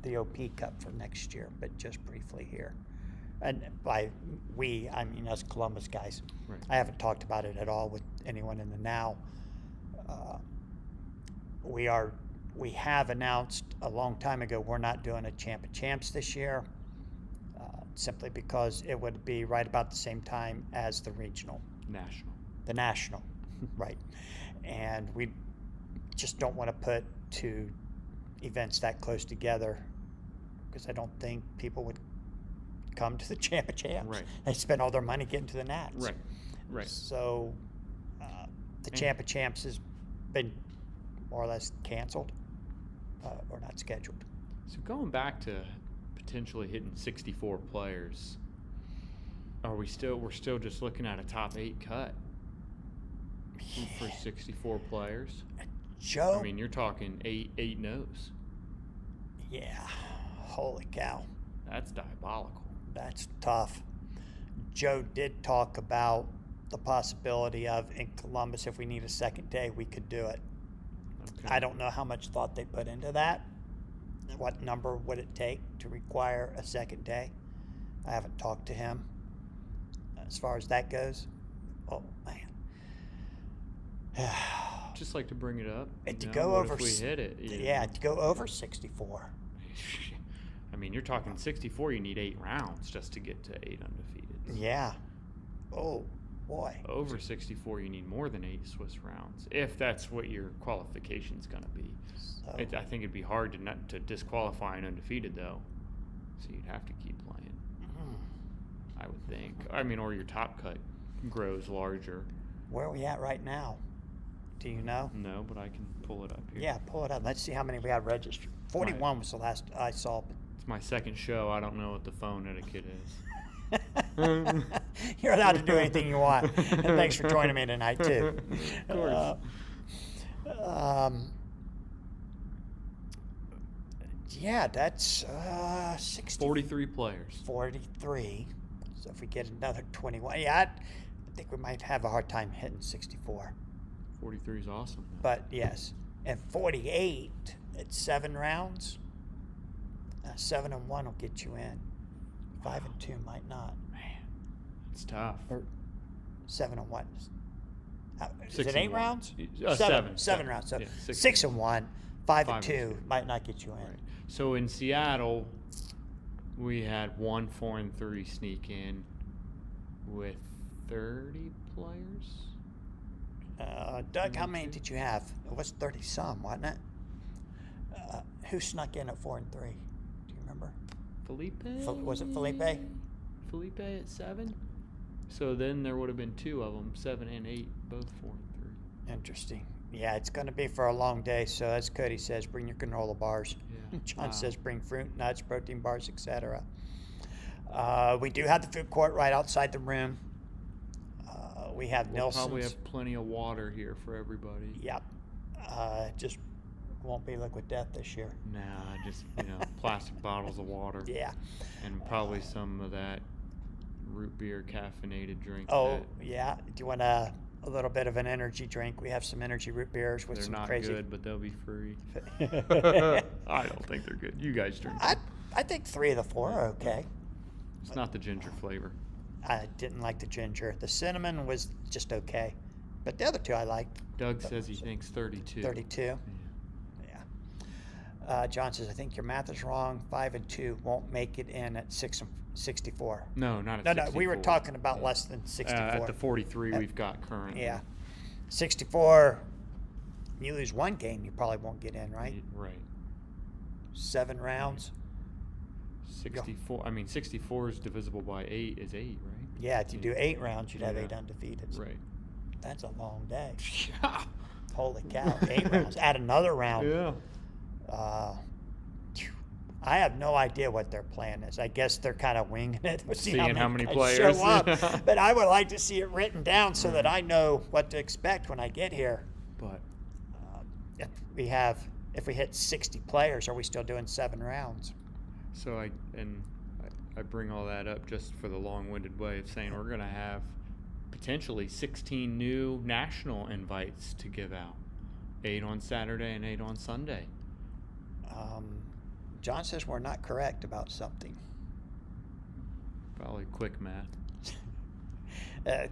Speaker 1: the OP Cup for next year, but just briefly here. And by we, I mean us Columbus guys.
Speaker 2: Right.
Speaker 1: I haven't talked about it at all with anyone in the Now. We have announced a long time ago we're not doing a Champ of Champs this year, simply because it would be right about the same time as the regional, the national, right? And we just don't want to put two events that close together because I don't think people would come to the Champ of Champs.
Speaker 2: Right.
Speaker 1: They spend all their money getting to the Nats.
Speaker 2: Right. Right.
Speaker 1: So the
Speaker 2: And-
Speaker 1: Champ of Champs has been more or less canceled or not scheduled.
Speaker 2: So going back to potentially hitting 64 players, we're still just looking at a top 8 cut for 64 players?
Speaker 1: Joe,
Speaker 2: I mean, you're talking 8 no's.
Speaker 1: yeah, holy cow,
Speaker 2: That's diabolical.
Speaker 1: that's tough. Joe did talk about the possibility of in Columbus, if we need a second day, we could do it.
Speaker 2: Okay.
Speaker 1: I don't know how much thought they put into that. What number would it take to require a second day? I haven't talked to him as far as that goes. Oh, man.
Speaker 2: Just like to bring it up.
Speaker 1: And to
Speaker 2: you
Speaker 1: go
Speaker 2: know, what
Speaker 1: over
Speaker 2: if we
Speaker 1: s-
Speaker 2: hit it.
Speaker 1: Yeah, to go over 64.
Speaker 2: I mean, you're talking 64. You need 8 rounds just to get to 8 undefeated.
Speaker 1: Yeah. Oh, boy.
Speaker 2: Over 64, you need more than 8 Swiss rounds, if that's what your qualification's going to be.
Speaker 1: So,
Speaker 2: I think it'd be hard to disqualify an undefeated, though. So you'd have to keep playing, I would think. I mean, or your top cut grows larger.
Speaker 1: where are we at right now? Do you know?
Speaker 2: No, but I can pull it up here.
Speaker 1: Yeah, pull it up. Let's see how many we have registered. 41 was the last I saw.
Speaker 2: It's my second show. I don't know what the phone etiquette is.
Speaker 1: You're allowed to do anything you want. And thanks for joining me tonight, too.
Speaker 2: Of course.
Speaker 1: Yeah, that's 60.
Speaker 2: 43 players.
Speaker 1: 43. So if we get another 21, yeah, I think we might have a hard time hitting 64.
Speaker 2: 43 is awesome. though.
Speaker 1: But yes, and 48 at 7 rounds. 7 and 1 will get you in. 5 and 2 might not.
Speaker 2: Man, it's tough.
Speaker 1: Or 7 and 1. Is
Speaker 2: 6
Speaker 1: it
Speaker 2: and
Speaker 1: 8
Speaker 2: 1.
Speaker 1: rounds?
Speaker 2: Seven.
Speaker 1: Seven rounds. So
Speaker 2: Yeah,
Speaker 1: 6 and 1, 5 and
Speaker 2: 5 and
Speaker 1: 2
Speaker 2: 2.
Speaker 1: might not get you in.
Speaker 2: Right. So in Seattle, we had 1 4 and 3 sneak in with 30 players.
Speaker 1: Doug, how many did you have? It was 30 some, wasn't it? Who snuck in at 4 and 3? Do you remember?
Speaker 2: Felipe?
Speaker 1: Was it Felipe?
Speaker 2: Felipe at 7. So then there would have been 2 of them, 7 and 8, both 4 and 3.
Speaker 1: Interesting. Yeah, it's going to be for a long day. So as Cody says, bring your granola bars.
Speaker 2: Yeah.
Speaker 1: John
Speaker 2: Wow.
Speaker 1: says bring fruit, nuts, protein bars, etc. We do have the food court right outside the room. We have
Speaker 2: We'll
Speaker 1: Nelson's.
Speaker 2: probably have plenty of water here for everybody.
Speaker 1: Yep. Just won't be liquid death this year.
Speaker 2: Nah, just plastic bottles of water.
Speaker 1: Yeah.
Speaker 2: And probably some of that root beer caffeinated drink.
Speaker 1: Oh,
Speaker 2: that
Speaker 1: yeah. Do you want a little bit of an energy drink? We have some energy root beers with
Speaker 2: they're
Speaker 1: some
Speaker 2: not
Speaker 1: crazy.
Speaker 2: good, but they'll be free. I don't think they're good. You guys drink them.
Speaker 1: I think 3 of the 4 are okay.
Speaker 2: It's not the ginger flavor.
Speaker 1: I didn't like the ginger. The cinnamon was just okay, but the other 2 I liked.
Speaker 2: Doug says he thinks 32.
Speaker 1: 32.
Speaker 2: Yeah.
Speaker 1: Yeah. John says I think your math is wrong. 5 and 2 won't make it in at 6 and 64.
Speaker 2: No, not at
Speaker 1: No,
Speaker 2: 64.
Speaker 1: we were talking about less than 64.
Speaker 2: At the 43 we've got currently.
Speaker 1: Yeah, 64. You lose 1 game, you probably won't get in, right?
Speaker 2: Right.
Speaker 1: 7 rounds.
Speaker 2: 64. I mean, 64 is divisible by 8 is 8, right?
Speaker 1: Yeah, if you do 8 rounds, you'd have
Speaker 2: Yeah.
Speaker 1: 8 undefeated.
Speaker 2: Right.
Speaker 1: That's a long day.
Speaker 2: Yeah.
Speaker 1: Holy cow! 8 rounds. Add another round.
Speaker 2: Yeah.
Speaker 1: I have no idea what their plan is. I guess they're kind of winging it. We'll see
Speaker 2: Seeing how many
Speaker 1: guys
Speaker 2: players.
Speaker 1: show up. But I would like to see it written down so that I know what to expect when I get here.
Speaker 2: But
Speaker 1: If we hit 60 players, are we still doing 7 rounds?
Speaker 2: so I bring all that up just for the long-winded way of saying we're going to have potentially 16 new national invites to give out. 8 on Saturday and 8 on Sunday.
Speaker 1: John says we're not correct about something.
Speaker 2: Probably quick math.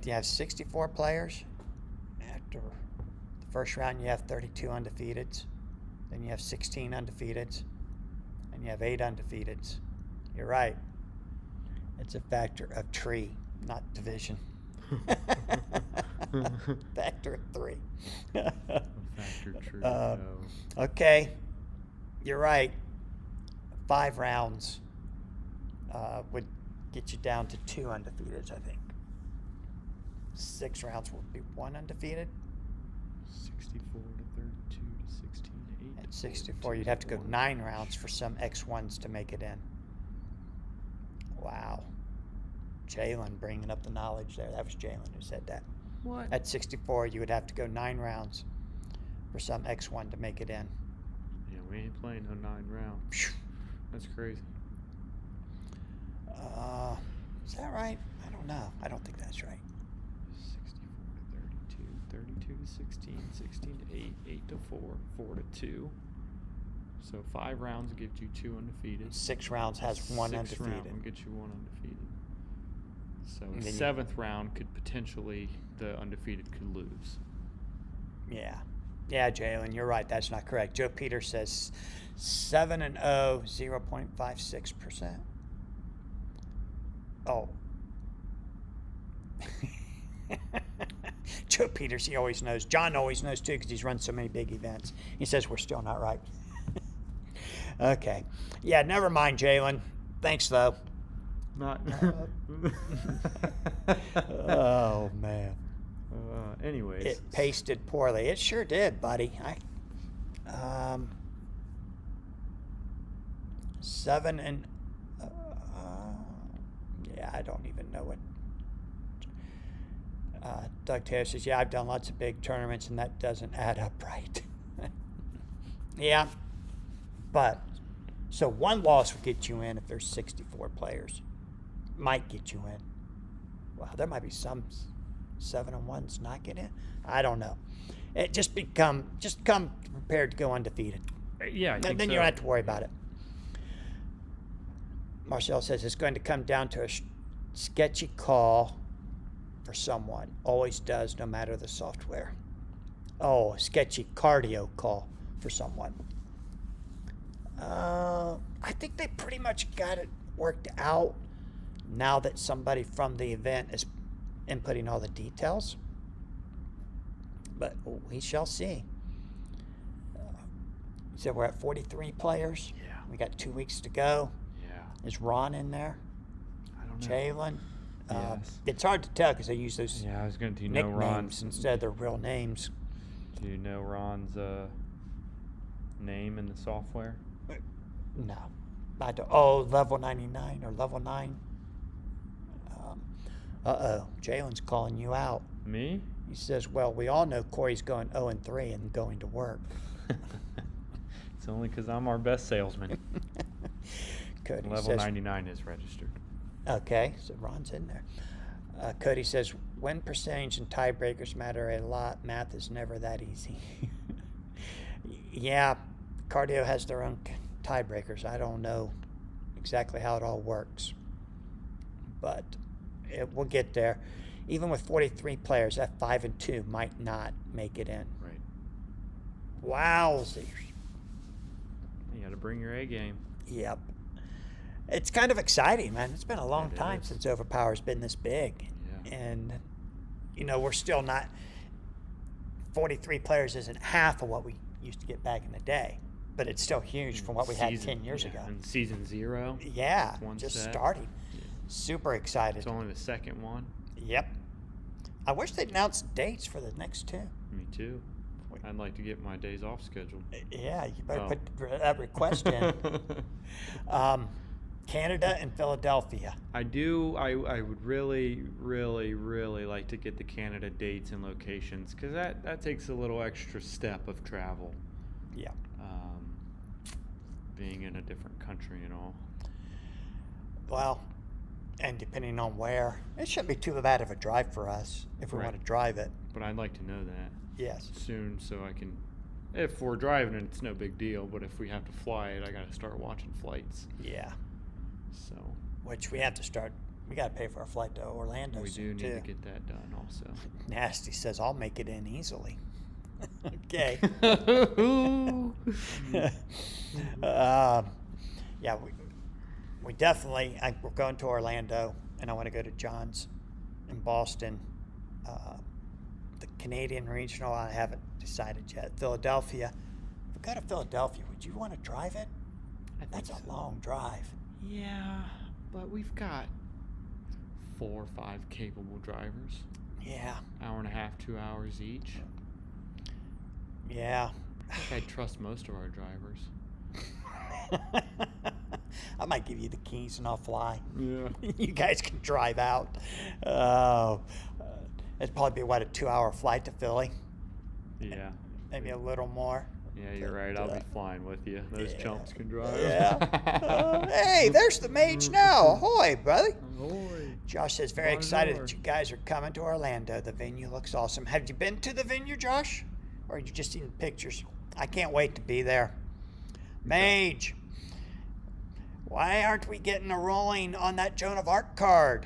Speaker 1: You have 64 players. After the first round, you have 32 undefeateds. Then you have 16 undefeateds. And you have 8 undefeateds. You're right. It's a factor of tree, not division. Factor of 3.
Speaker 2: Factor true.
Speaker 1: Okay. You're right. 5 rounds would get you down to 2 undefeateds, I think. 6 rounds would be 1 undefeated.
Speaker 2: 64 to 32 to 16 to 8.
Speaker 1: At
Speaker 2: to
Speaker 1: 64,
Speaker 2: 42
Speaker 1: you'd have to
Speaker 2: to
Speaker 1: go
Speaker 2: 1.
Speaker 1: 9 rounds for some X1s to make it in. Wow. Jalen bringing up the knowledge there. That was Jalen who said that.
Speaker 2: What?
Speaker 1: At 64, you would have to go 9 rounds for some X1 to make it in.
Speaker 2: Yeah, we ain't playing no 9 rounds.
Speaker 1: Phew.
Speaker 2: That's crazy.
Speaker 1: Is that right? I don't know. I don't think that's right.
Speaker 2: 64 to 32, 32 to 16, 16 to 8, 8 to 4, 4 to 2. So 5 rounds gives you 2 undefeated.
Speaker 1: 6 rounds has 1
Speaker 2: Sixth round
Speaker 1: undefeated.
Speaker 2: will get you 1 undefeated. So
Speaker 1: And
Speaker 2: a
Speaker 1: then you-
Speaker 2: 7th round could potentially, the undefeated could lose.
Speaker 1: Yeah. Yeah, Jalen, you're right. That's not correct. Joe Peters says 7-0, 0.56%. Oh. Joe Peters, he always knows. John always knows too because he's run so many big events. He says we're still not right. Okay. Yeah, never mind, Jalen. Thanks, though.
Speaker 2: Not.
Speaker 1: Oh, man.
Speaker 2: Anyways.
Speaker 1: It pasted poorly. It sure did, buddy. 7 and yeah, I don't even know what. Doug Taylor says, "Yeah, I've done lots of big tournaments, and that doesn't add up right." Yeah, but so 1 loss will get you in if there's 64 players. Might get you in. Wow, there might be some 7-1s not get in. I don't know. It just come prepared to go undefeated.
Speaker 2: Yeah, I think
Speaker 1: Then
Speaker 2: so.
Speaker 1: you don't have to worry about it. Marcel says it's going to come down to a sketchy call for someone. Always does, no matter the software. Oh, a sketchy cardio call for someone. I think they pretty much got it worked out now that somebody from the event is inputting all the details. But we shall see. So we're at 43 players.
Speaker 2: Yeah.
Speaker 1: We got 2 weeks to go.
Speaker 2: Yeah.
Speaker 1: Is Ron in there?
Speaker 2: I don't know.
Speaker 1: Jalen?
Speaker 2: Yes.
Speaker 1: It's hard to tell because they use those
Speaker 2: Yeah, I was going to. Do you know
Speaker 1: nicknames
Speaker 2: Ron's?
Speaker 1: instead of their real names.
Speaker 2: Do you know Ron's name in the software?
Speaker 1: No, I don't. Oh, level 99 or level 9. Jalen's calling you out.
Speaker 2: Me?
Speaker 1: He says, "Well, we all know Corey's going 0-3 and going to work."
Speaker 2: It's only because I'm our best salesman.
Speaker 1: Cody
Speaker 2: Level
Speaker 1: says,
Speaker 2: 99 is registered.
Speaker 1: Okay, so Ron's in there. Cody says, "Win percentage and tiebreakers matter a lot. Math is never that easy." Yeah, cardio has their own tiebreakers. I don't know exactly how it all works, but we'll get there. Even with 43 players, that 5 and 2 might not make it in.
Speaker 2: Right.
Speaker 1: Wowzers.
Speaker 2: You got to bring your A game.
Speaker 1: Yep. It's kind of exciting, man. It's been a long
Speaker 2: It
Speaker 1: time
Speaker 2: is.
Speaker 1: since Overpower's been this big.
Speaker 2: Yeah.
Speaker 1: And, we're still not, 43 players isn't half of what we used to get back in the day, but it's still huge from what we had 10 years ago.
Speaker 2: And season 0.
Speaker 1: Yeah,
Speaker 2: It's one
Speaker 1: just
Speaker 2: set.
Speaker 1: starting.
Speaker 2: Yeah.
Speaker 1: Super excited.
Speaker 2: It's only the second one.
Speaker 1: Yep. I wish they'd announce dates for the next 2.
Speaker 2: Me too. I'd like to get my days off scheduled.
Speaker 1: Yeah, you better
Speaker 2: Oh.
Speaker 1: put that request in. Canada and Philadelphia.
Speaker 2: I do. I would really, really, really like to get the Canada dates and locations because that takes a little extra step of travel.
Speaker 1: Yeah.
Speaker 2: Being in a different country and all.
Speaker 1: Well, and depending on where, it shouldn't be too bad of a drive for us if we
Speaker 2: Right.
Speaker 1: want to drive it.
Speaker 2: But I'd like to know that
Speaker 1: Yes.
Speaker 2: soon so I can. If we're driving it, it's no big deal. But if we have to fly it, I got to start watching flights.
Speaker 1: Yeah.
Speaker 2: So
Speaker 1: Which we have to start. We got to pay for our flight to Orlando.
Speaker 2: we do
Speaker 1: soon,
Speaker 2: need
Speaker 1: too.
Speaker 2: to get that done also.
Speaker 1: Nasty says I'll make it in easily. Okay. Yeah, we definitely. We're going to Orlando, and I want to go to John's in Boston. The Canadian regional, I haven't decided yet. Philadelphia. If we go to Philadelphia, would you want to drive it?
Speaker 2: I think
Speaker 1: That's a
Speaker 2: so.
Speaker 1: long drive.
Speaker 2: Yeah, but we've got 4 or 5 capable drivers.
Speaker 1: Yeah.
Speaker 2: Hour and a half, 2 hours each.
Speaker 1: Yeah.
Speaker 2: I think I trust most of our drivers.
Speaker 1: I might give you the keys and I'll fly.
Speaker 2: Yeah.
Speaker 1: You guys can drive out. Oh, it'd probably be what, a 2-hour flight to Philly,
Speaker 2: Yeah.
Speaker 1: maybe a little more.
Speaker 2: Yeah, you're right. I'll be flying with you. Those
Speaker 1: yeah.
Speaker 2: chumps can drive.
Speaker 1: Yeah. Hey, there's the mage now. Ahoy, buddy.
Speaker 2: Ahoy.
Speaker 1: Josh says very excited
Speaker 2: Bonjour.
Speaker 1: that you guys are coming to Orlando. The venue looks awesome. Have you been to the venue, Josh? Or are you just seen pictures? I can't wait to be there. Mage, why aren't we getting a rolling on that Joan of Arc card?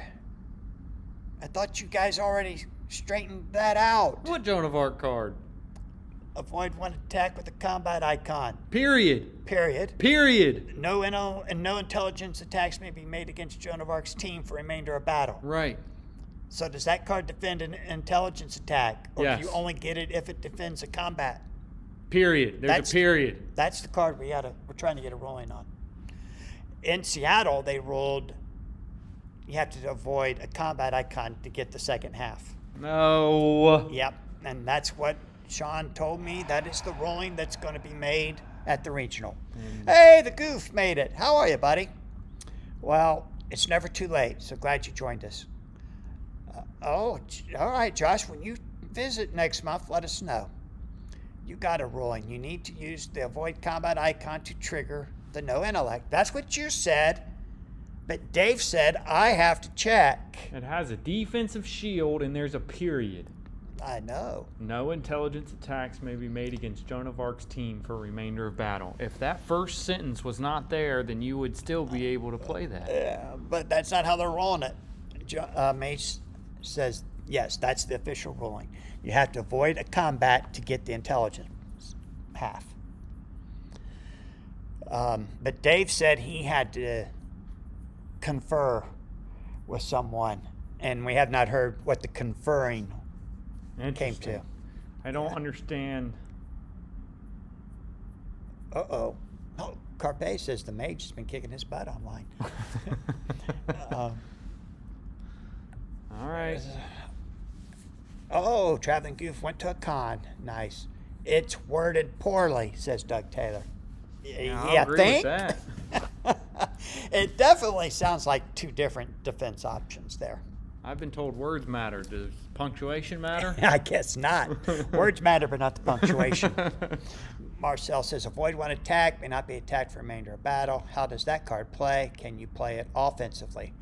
Speaker 1: I thought you guys already straightened that out.
Speaker 2: What Joan of Arc card?
Speaker 1: Avoid one attack with a combat icon.
Speaker 2: Period.
Speaker 1: Period.
Speaker 2: Period.
Speaker 1: No intelligence attacks may be made against Joan of Arc's team for remainder of battle.
Speaker 2: Right.
Speaker 1: So does that card defend an intelligence attack? Or
Speaker 2: Yes.
Speaker 1: do you only get it if it defends a combat?
Speaker 2: Period. There's
Speaker 1: That's-
Speaker 2: a period.
Speaker 1: That's the card we're trying to get a rolling on. In Seattle, they ruled you have to avoid a combat icon to get the second half.
Speaker 2: No.
Speaker 1: Yep, and that's what Sean told me. That is the ruling that's going to be made at the regional. Hey, the Goof made it. How are you, buddy? Well, it's never too late, so glad you joined us. All right, Josh, when you visit next month, let us know. You got a ruling. You need to use the avoid combat icon to trigger the no intellect. That's what you said, but Dave said I have to check.
Speaker 2: It has a defensive shield and there's a period.
Speaker 1: I know.
Speaker 2: No intelligence attacks may be made against Joan of Arc's team for remainder of battle. If that first sentence was not there, then you would still be able to play that.
Speaker 1: Yeah, but that's not how they're rolling it. Mage says, yes, that's the official ruling. You have to avoid a combat to get the intelligence half. But Dave said he had to confer with someone, and we have not heard what the conferring came
Speaker 2: Interesting.
Speaker 1: to.
Speaker 2: I don't understand.
Speaker 1: Uh-oh. Oh, Carpe says the mage has been kicking his butt online.
Speaker 2: All right.
Speaker 1: Oh, Traveling Goof went to a con. Nice. It's worded poorly, says Doug Taylor.
Speaker 2: I'll agree
Speaker 1: think?
Speaker 2: with that.
Speaker 1: It definitely sounds like two different defense options there.
Speaker 2: I've been told words matter. Does punctuation matter?
Speaker 1: I guess not. Words matter, but not the punctuation. Marcel says, avoid one attack, may not be attacked for remainder of battle. How does that card play? Can you play it offensively?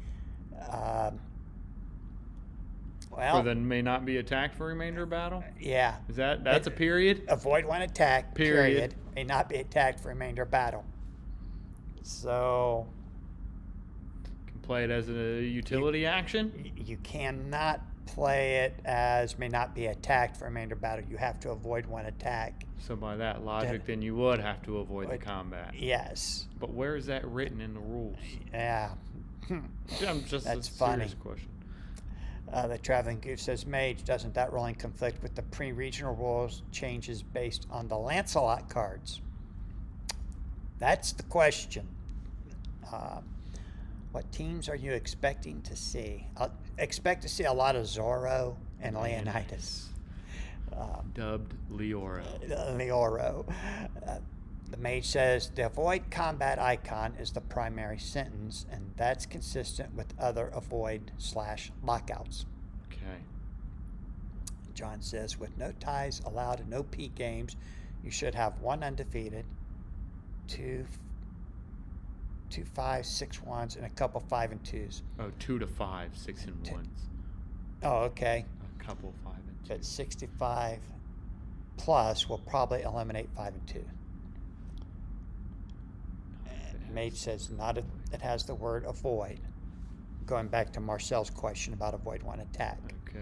Speaker 1: Well,
Speaker 2: For the may not be attacked for remainder of battle?
Speaker 1: yeah.
Speaker 2: Is that's a period?
Speaker 1: Avoid one attack,
Speaker 2: Period.
Speaker 1: period. May not be attacked for remainder of battle. So
Speaker 2: Can play it as a utility action?
Speaker 1: you cannot play it as may not be attacked for remainder of battle. You have to avoid one attack.
Speaker 2: So by that logic, then you would have to avoid the
Speaker 1: Would-
Speaker 2: combat.
Speaker 1: Yes.
Speaker 2: But where is that written in the rules?
Speaker 1: Yeah.
Speaker 2: I'm just
Speaker 1: That's
Speaker 2: a
Speaker 1: funny.
Speaker 2: serious question.
Speaker 1: The Traveling Goof says, Mage, doesn't that ruling conflict with the pre-regional rules changes based on the Lancelot cards? That's the question. What teams are you expecting to see? Expect to see a lot of Zorro and Leonidas.
Speaker 2: Dubbed Leoro.
Speaker 1: Leoro. The Mage says, the avoid combat icon is the primary sentence, and that's consistent with other avoid/lockouts.
Speaker 2: Okay.
Speaker 1: John says, with no ties allowed and no P games, you should have one undefeated, two 5s, 6 1s, and a couple 5 and 2s.
Speaker 2: Oh, 2 to 5, 6 and 1s.
Speaker 1: Oh, okay.
Speaker 2: A couple 5 and 2.
Speaker 1: But 65 plus will probably eliminate 5 and 2. Mage says not if it has the word avoid. Going back to Marcel's question about avoid one attack.
Speaker 2: Okay.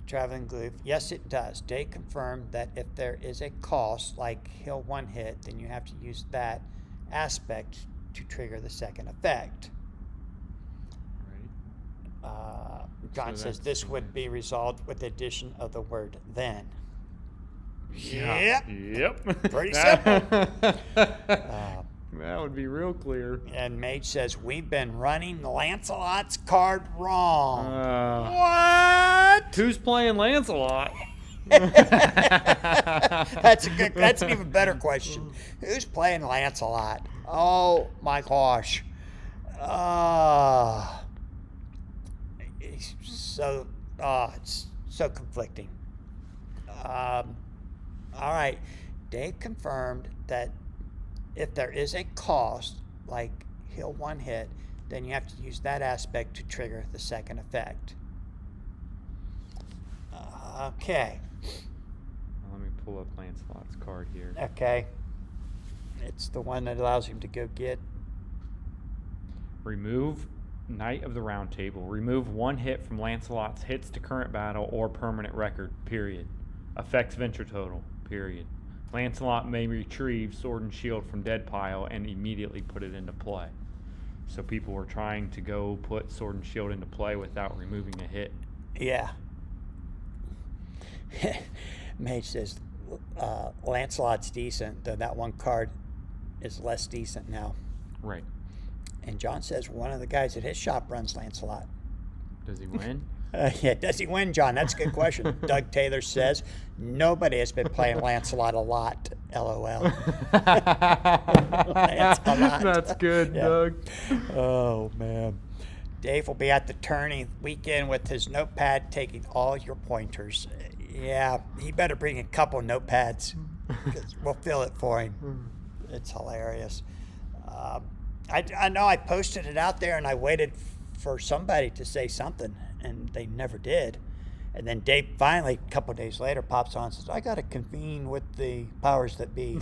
Speaker 1: Traveling Glove, yes it does. Day confirmed that if there is a cost, like heal one hit, then you have to use that aspect to trigger the second effect.
Speaker 2: Right.
Speaker 1: John
Speaker 2: So
Speaker 1: says
Speaker 2: that's
Speaker 1: this
Speaker 2: fine.
Speaker 1: would be resolved with the addition of the word then.
Speaker 2: Yep.
Speaker 1: Pretty simple.
Speaker 2: That would be real clear.
Speaker 1: And Mage says, we've been running Lancelot's card wrong. What?
Speaker 2: Who's playing Lancelot?
Speaker 1: That's an even better question. Who's playing Lancelot? Oh my gosh. It's so conflicting. All right. Dave confirmed that if there is a cost, like heal one hit, then you have to use that aspect to trigger the second effect. Okay.
Speaker 2: Let me pull up Lancelot's card here.
Speaker 1: Okay. It's the one that allows him to go get.
Speaker 2: Remove Knight of the Round Table. Remove one hit from Lancelot's hits to current battle or permanent record, period. Affects venture total, period. Lancelot may retrieve Sword and Shield from dead pile and immediately put it into play. So people were trying to go put Sword and Shield into play without removing a hit.
Speaker 1: Yeah. Mage says Lancelot's decent, though that one card is less decent now.
Speaker 2: Right.
Speaker 1: And John says one of the guys at his shop runs Lancelot.
Speaker 2: Does he win?
Speaker 1: Yeah, does he win, John? That's a good question. Doug Taylor says nobody has been playing Lancelot a lot. LOL. Lancelot.
Speaker 2: That's good,
Speaker 1: Yeah.
Speaker 2: Doug.
Speaker 1: Oh man. Dave will be at the tourney weekend with his notepad taking all your pointers. Yeah, he better bring a couple notepads. 'Cause we'll fill it for him. It's hilarious. I know I posted it out there and I waited for somebody to say something, and they never did. And then Dave finally, a couple days later, pops on and says, I got to convene with the powers that be.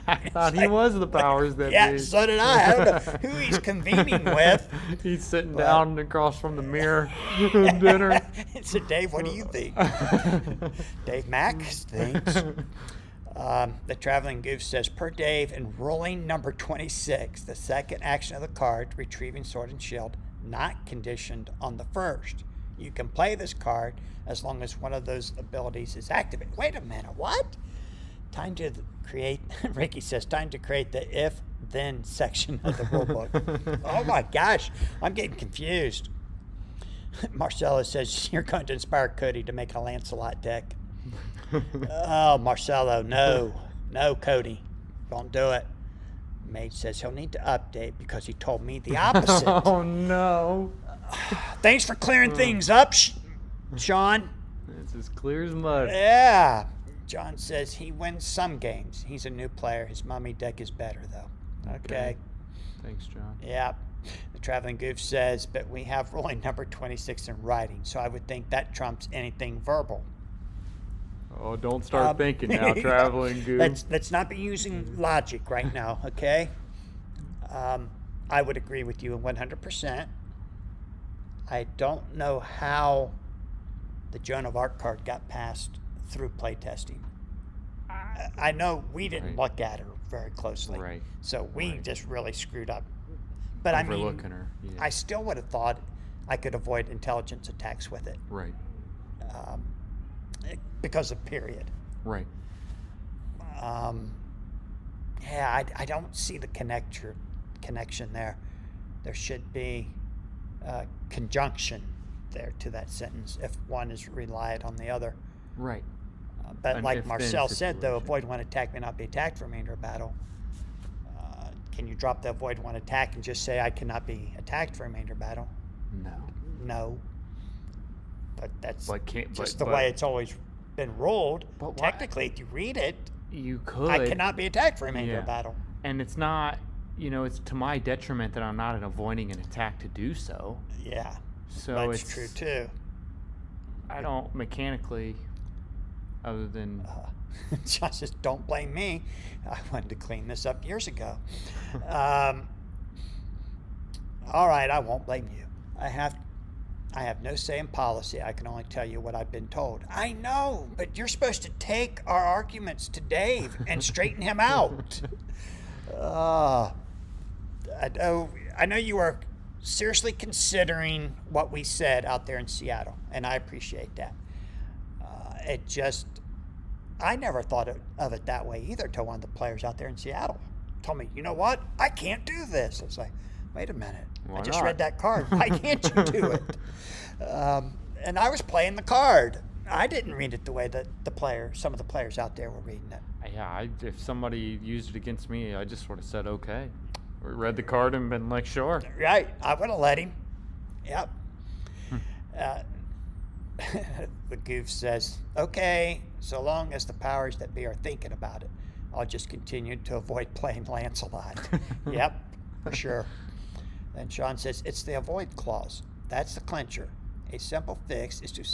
Speaker 2: I thought he was the powers that
Speaker 1: Yeah,
Speaker 2: be.
Speaker 1: so did I. I don't know who he's convening with.
Speaker 2: He's sitting
Speaker 1: But-
Speaker 2: down across from the mirror at dinner.
Speaker 1: So, Dave, what do you think? Dave Mack thinks. The Traveling Goof says, per Dave, in ruling number 26, the second action of the card, retrieving Sword and Shield, not conditioned on the first. You can play this card as long as one of those abilities is activated. Wait a minute, what? Time to create, Ricky says, time to create the if-then section of the rulebook. Oh my gosh, I'm getting confused. Marcelo says, you're going to inspire Cody to make a Lancelot deck. Oh, Marcelo, no, Cody, don't do it. Mage says he'll need to update because he told me the opposite.
Speaker 2: Oh, no.
Speaker 1: Thanks for clearing things up, Sean.
Speaker 2: It's as clear as mud.
Speaker 1: Yeah. John says he wins some games. He's a new player. His mummy deck is better, though. Okay.
Speaker 2: Thanks, John.
Speaker 1: Yeah. The Traveling Goof says, but we have ruling number 26 in writing, so I would think that trumps anything verbal.
Speaker 2: Oh, don't start thinking now, Traveling Goof.
Speaker 1: Let's not be using logic right now, okay? I would agree with you 100%. I don't know how the Joan of Arc card got passed through playtesting. I know we didn't
Speaker 2: Right.
Speaker 1: look at her very closely,
Speaker 2: Right.
Speaker 1: so we
Speaker 2: Right.
Speaker 1: just really screwed up. But I mean,
Speaker 2: Overlooking her. Yeah.
Speaker 1: I still would have thought I could avoid intelligence attacks with it
Speaker 2: Right.
Speaker 1: because of period.
Speaker 2: Right.
Speaker 1: Yeah, I don't see the connection there. There should be conjunction there to that sentence if one is relied on the other.
Speaker 2: Right.
Speaker 1: But
Speaker 2: An
Speaker 1: like
Speaker 2: if-then
Speaker 1: Marcel said, though,
Speaker 2: situation.
Speaker 1: avoid one attack may not be attacked for remainder of battle. Can you drop the avoid one attack and just say I cannot be attacked for remainder of battle?
Speaker 2: No.
Speaker 1: No. But that's
Speaker 2: But can't.
Speaker 1: just
Speaker 2: but,
Speaker 1: the way it's always been ruled.
Speaker 2: But why-
Speaker 1: Technically, if you read it,
Speaker 2: you could.
Speaker 1: I cannot be attacked for remainder
Speaker 2: Yeah.
Speaker 1: of battle.
Speaker 2: And it's not. It's to my detriment that I'm not avoiding an attack to do so.
Speaker 1: Yeah,
Speaker 2: So
Speaker 1: that's
Speaker 2: it's
Speaker 1: true too.
Speaker 2: I don't mechanically, other than
Speaker 1: John says, don't blame me. I wanted to clean this up years ago. All right, I won't blame you. I have no say in policy. I can only tell you what I've been told. I know, but you're supposed to take our arguments to Dave and straighten him out. I know you are seriously considering what we said out there in Seattle, and I appreciate that. I never thought of it that way either till one of the players out there in Seattle told me, you know what? I can't do this. I was like, wait a minute.
Speaker 2: Why
Speaker 1: I just
Speaker 2: not?
Speaker 1: read that card. Why can't you do it? And I was playing the card. I didn't read it the way that some of the players out there were reading it.
Speaker 2: Yeah, if somebody used it against me, I just would have said okay. Or read the card and been like, sure.
Speaker 1: Right. I would have let him. Yep. The goof says, okay, so long as the powers that be are thinking about it, I'll just continue to avoid playing Lancelot. Yep, for sure. Then Sean says, it's the avoid clause. That's the clincher. A simple fix is to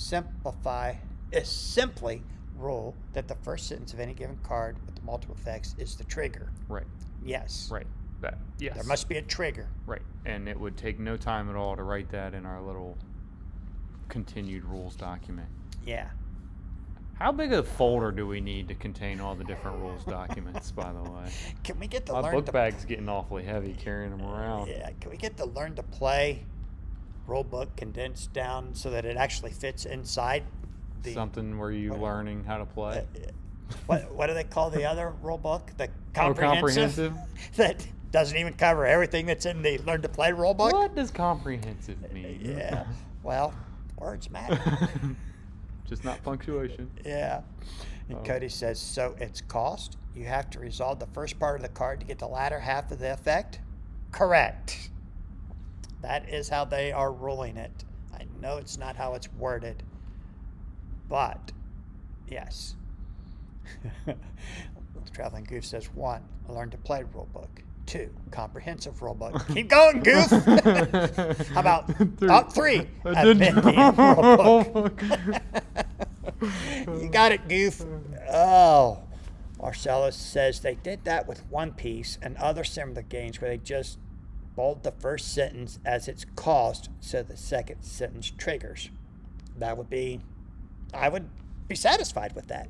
Speaker 1: simply rule that the first sentence of any given card with the multiple effects is the trigger.
Speaker 2: Right,
Speaker 1: Yes.
Speaker 2: right. That, yes.
Speaker 1: There must be a trigger.
Speaker 2: Right, and it would take no time at all to write that in our little continued rules document.
Speaker 1: Yeah.
Speaker 2: How big a folder do we need to contain all the different rules documents, by the way?
Speaker 1: Can we get the
Speaker 2: My
Speaker 1: learn
Speaker 2: book
Speaker 1: to
Speaker 2: bag's getting awfully heavy carrying them around.
Speaker 1: Yeah, can we get the learn to play rule book condensed down so that it actually fits inside the
Speaker 2: Something where you
Speaker 1: what-
Speaker 2: learning how to play.
Speaker 1: what do they call the other rule book? The
Speaker 2: Oh,
Speaker 1: comprehensive?
Speaker 2: comprehensive?
Speaker 1: That doesn't even cover everything that's in the learn to play rule book?
Speaker 2: What does comprehensive mean?
Speaker 1: Yeah. Well, words matter.
Speaker 2: Just not punctuation.
Speaker 1: Yeah. And
Speaker 2: Oh.
Speaker 1: Cody says, so it's cost? You have to resolve the first part of the card to get the latter half of the effect? Correct. That is how they are ruling it. I know it's not how it's worded, but yes. Traveling Goof says 1, a learn to play rule book. 2, comprehensive rule book. Keep going, Goof. How about 3, a Bendian rule book. You got it, Goof. Oh. Marcellus says they did that with One Piece and other similar games where they just bold the first sentence as its cost so the second sentence triggers. I would be satisfied with that.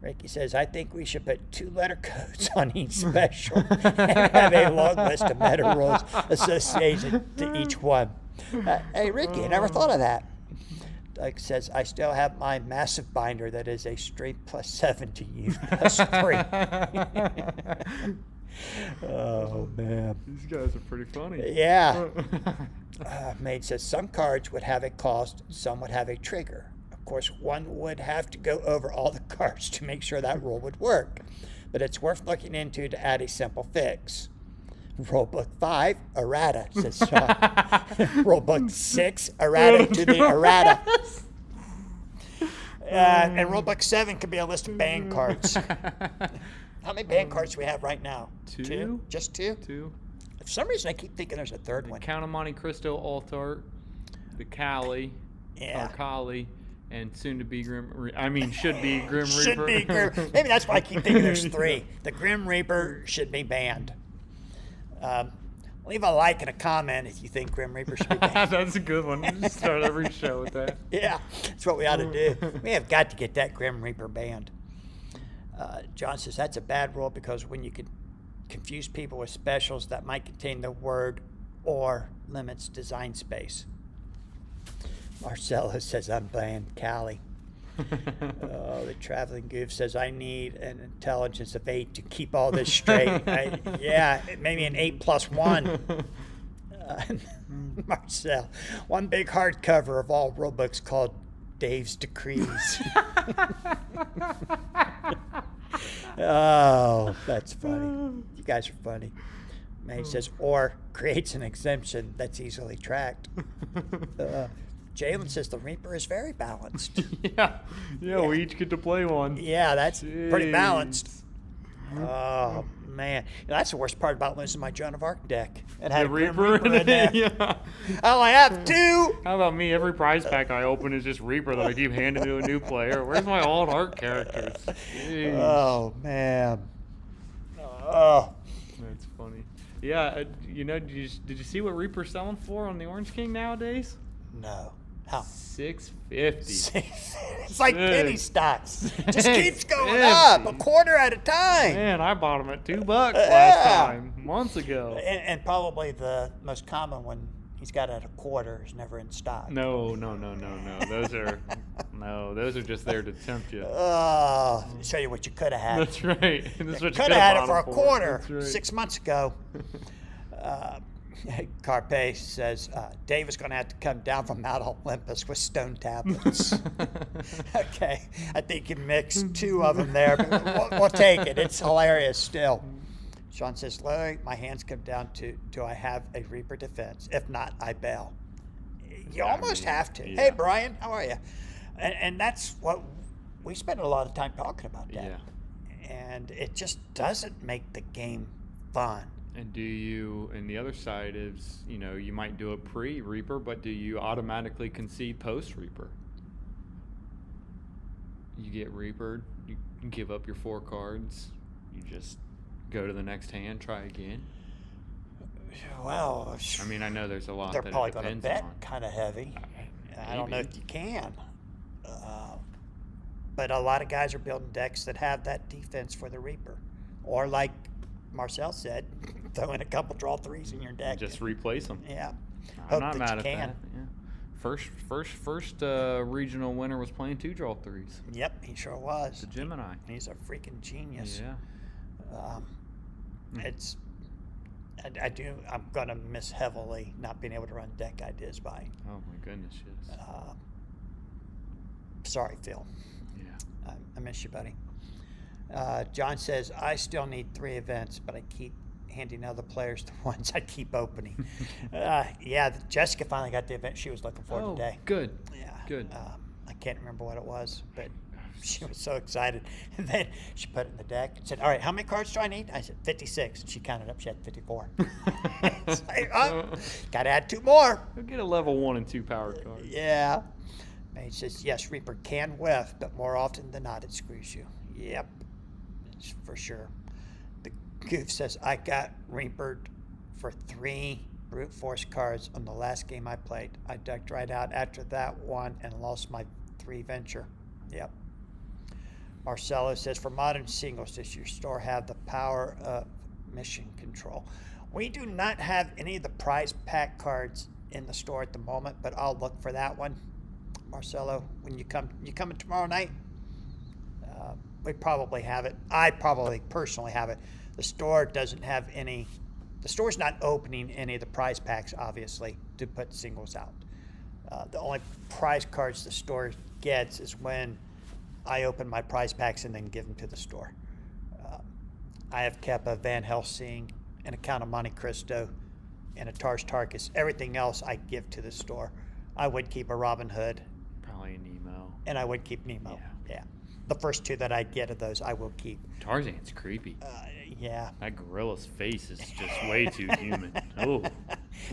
Speaker 1: Ricky says, I think we should put 2 letter codes on each special and have a long list of meta rules associated to each one. Hey, Ricky, I never thought of that. Doug says, I still have my massive binder that is a straight +7 to use +3. Oh, man.
Speaker 2: These guys are pretty funny.
Speaker 1: Yeah. Maid says, some cards would have a cost, some would have a trigger. Of course, one would have to go over all the cards to make sure that rule would work. But it's worth looking into to add a simple fix. Rulebook 5, errata, says Sean. Rulebook 6, errata to the errata. And Rulebook 7 could be a list of banned cards. How many banned cards do we have right now?
Speaker 2: 2?
Speaker 1: Just 2?
Speaker 2: 2.
Speaker 1: For some reason, I keep thinking there's a third one.
Speaker 2: Count of Monte Cristo Altart, the Cali,
Speaker 1: Yeah.
Speaker 2: or Kali, and soon to be should be Grim Reaper.
Speaker 1: Should be Grim. Maybe that's why I keep thinking there's 3. The Grim Reaper should be banned. Leave a like and a comment if you think Grim Reaper should be banned.
Speaker 2: That's a good one. Just start every show with that.
Speaker 1: Yeah, that's what we ought to do. We have got to get that Grim Reaper banned. John says that's a bad rule because when you could confuse people with specials that might contain the word or limits design space. Marcelo says I'm banned Cali. The Traveling Goof says I need an intelligence of 8 to keep all this straight. Yeah, maybe an 8+1. Marcel, one big hardcover of all rulebooks called Dave's Decrees. Oh, that's funny. You guys are funny. May says, or creates an exemption that's easily tracked. Jalen says the Reaper is very balanced.
Speaker 2: Yeah, we each get to play one.
Speaker 1: Yeah, that's pretty
Speaker 2: Jeez.
Speaker 1: balanced. Oh, man. That's the worst part about losing my Joan of Arc deck. It had
Speaker 2: The
Speaker 1: a Grim
Speaker 2: Reaper in
Speaker 1: in there.
Speaker 2: it. Yeah.
Speaker 1: I only have 2.
Speaker 2: How about me? Every prize pack I open is just Reaper that I keep handing to a new player. Where's my old art characters? Jeez.
Speaker 1: Oh, man. Oh.
Speaker 2: That's funny. Yeah, did you see what Reaper's selling for on the Orange King nowadays?
Speaker 1: No. How?
Speaker 2: $6.50.
Speaker 1: It's like penny stocks. Just keeps going
Speaker 2: $6.50.
Speaker 1: up a quarter at a time.
Speaker 2: Man, I bought them at $2 last
Speaker 1: Yeah.
Speaker 2: time, months ago.
Speaker 1: And probably the most common one he's got at a quarter is never in stock.
Speaker 2: No. Those are just there to tempt you.
Speaker 1: Show you what you could have had.
Speaker 2: That's right. This is what you
Speaker 1: Could have had it
Speaker 2: bought
Speaker 1: for a
Speaker 2: 'em
Speaker 1: quarter
Speaker 2: That's right.
Speaker 1: 6 months ago. Carpe says Dave is going to have to come down from Mount Olympus with stone tablets. Okay, I think you mixed 2 of them there, but we'll take it. It's hilarious still. Sean says, Larry, my hands come down to, do I have a Reaper defense? If not, I bail. You almost have to.
Speaker 2: yeah.
Speaker 1: Hey, Brian, how are you? And that's what we spend a lot of time talking about that.
Speaker 2: Yeah.
Speaker 1: And it just doesn't make the game fun.
Speaker 2: And do you, and the other side is, you might do it pre-Reaper, but do you automatically concede post-Reaper? You get Reapered, you give up your 4 cards, you just go to the next hand, try again.
Speaker 1: Well,
Speaker 2: I mean, I know there's a lot
Speaker 1: they're
Speaker 2: that
Speaker 1: probably
Speaker 2: it
Speaker 1: going to
Speaker 2: depends
Speaker 1: bet
Speaker 2: on.
Speaker 1: kind of heavy. I don't know
Speaker 2: Maybe.
Speaker 1: if you can. But a lot of guys are building decks that have that defense for the Reaper. Or like Marcel said, throw in a couple draw 3s in your deck.
Speaker 2: Just replace them.
Speaker 1: Yeah.
Speaker 2: I'm
Speaker 1: Hope
Speaker 2: not
Speaker 1: that
Speaker 2: mad
Speaker 1: you
Speaker 2: at
Speaker 1: can.
Speaker 2: that. Yeah. First regional winner was playing 2 draw 3s.
Speaker 1: Yep, he sure was.
Speaker 2: The Gemini.
Speaker 1: He's a freaking genius.
Speaker 2: Yeah.
Speaker 1: It's I'm gonna miss heavily not being able to run deck ideas by.
Speaker 2: Oh my goodness, yes.
Speaker 1: Sorry, Phil.
Speaker 2: Yeah.
Speaker 1: I miss you, buddy. John says I still need 3 events, but I keep handing other players the ones I keep opening. Yeah, Jessica finally got the event she was looking for today.
Speaker 2: Good.
Speaker 1: Yeah.
Speaker 2: Good.
Speaker 1: I can't remember what it was, but she was so excited. And then she put it in the deck and said, all right, how many cards do I need? I said, 56. And she counted up. She had 54. It's like, got to add 2 more.
Speaker 2: Go get a level 1 and 2 power card.
Speaker 1: Yeah. Mage says, yes, Reaper can whiff, but more often than not, it screws you. Yep. It's for sure. The Goof says, I got Reapered for 3 brute force cards on the last game I played. I ducked right out after that one and lost my 3 venture. Yep. Marcelo says, for modern singles, does your store have the power of mission control? We do not have any of the prize pack cards in the store at the moment, but I'll look for that one. Marcelo, when you coming tomorrow night? We probably have it. I probably personally have it. The store doesn't have any. The store's not opening any of the prize packs, obviously, to put singles out. The only prize cards the store gets is when I open my prize packs and then give them to the store. I have kept a Van Helsing, an Account of Monte Cristo, and a Tars Tarkus. Everything else I give to the store. I would keep a Robin Hood,
Speaker 2: Probably a Nemo.
Speaker 1: and I would keep Nemo.
Speaker 2: Yeah.
Speaker 1: Yeah. The first 2 that I get of those, I will keep.
Speaker 2: Tarzan's creepy.
Speaker 1: Yeah.
Speaker 2: That gorilla's face is just way too human. Oh.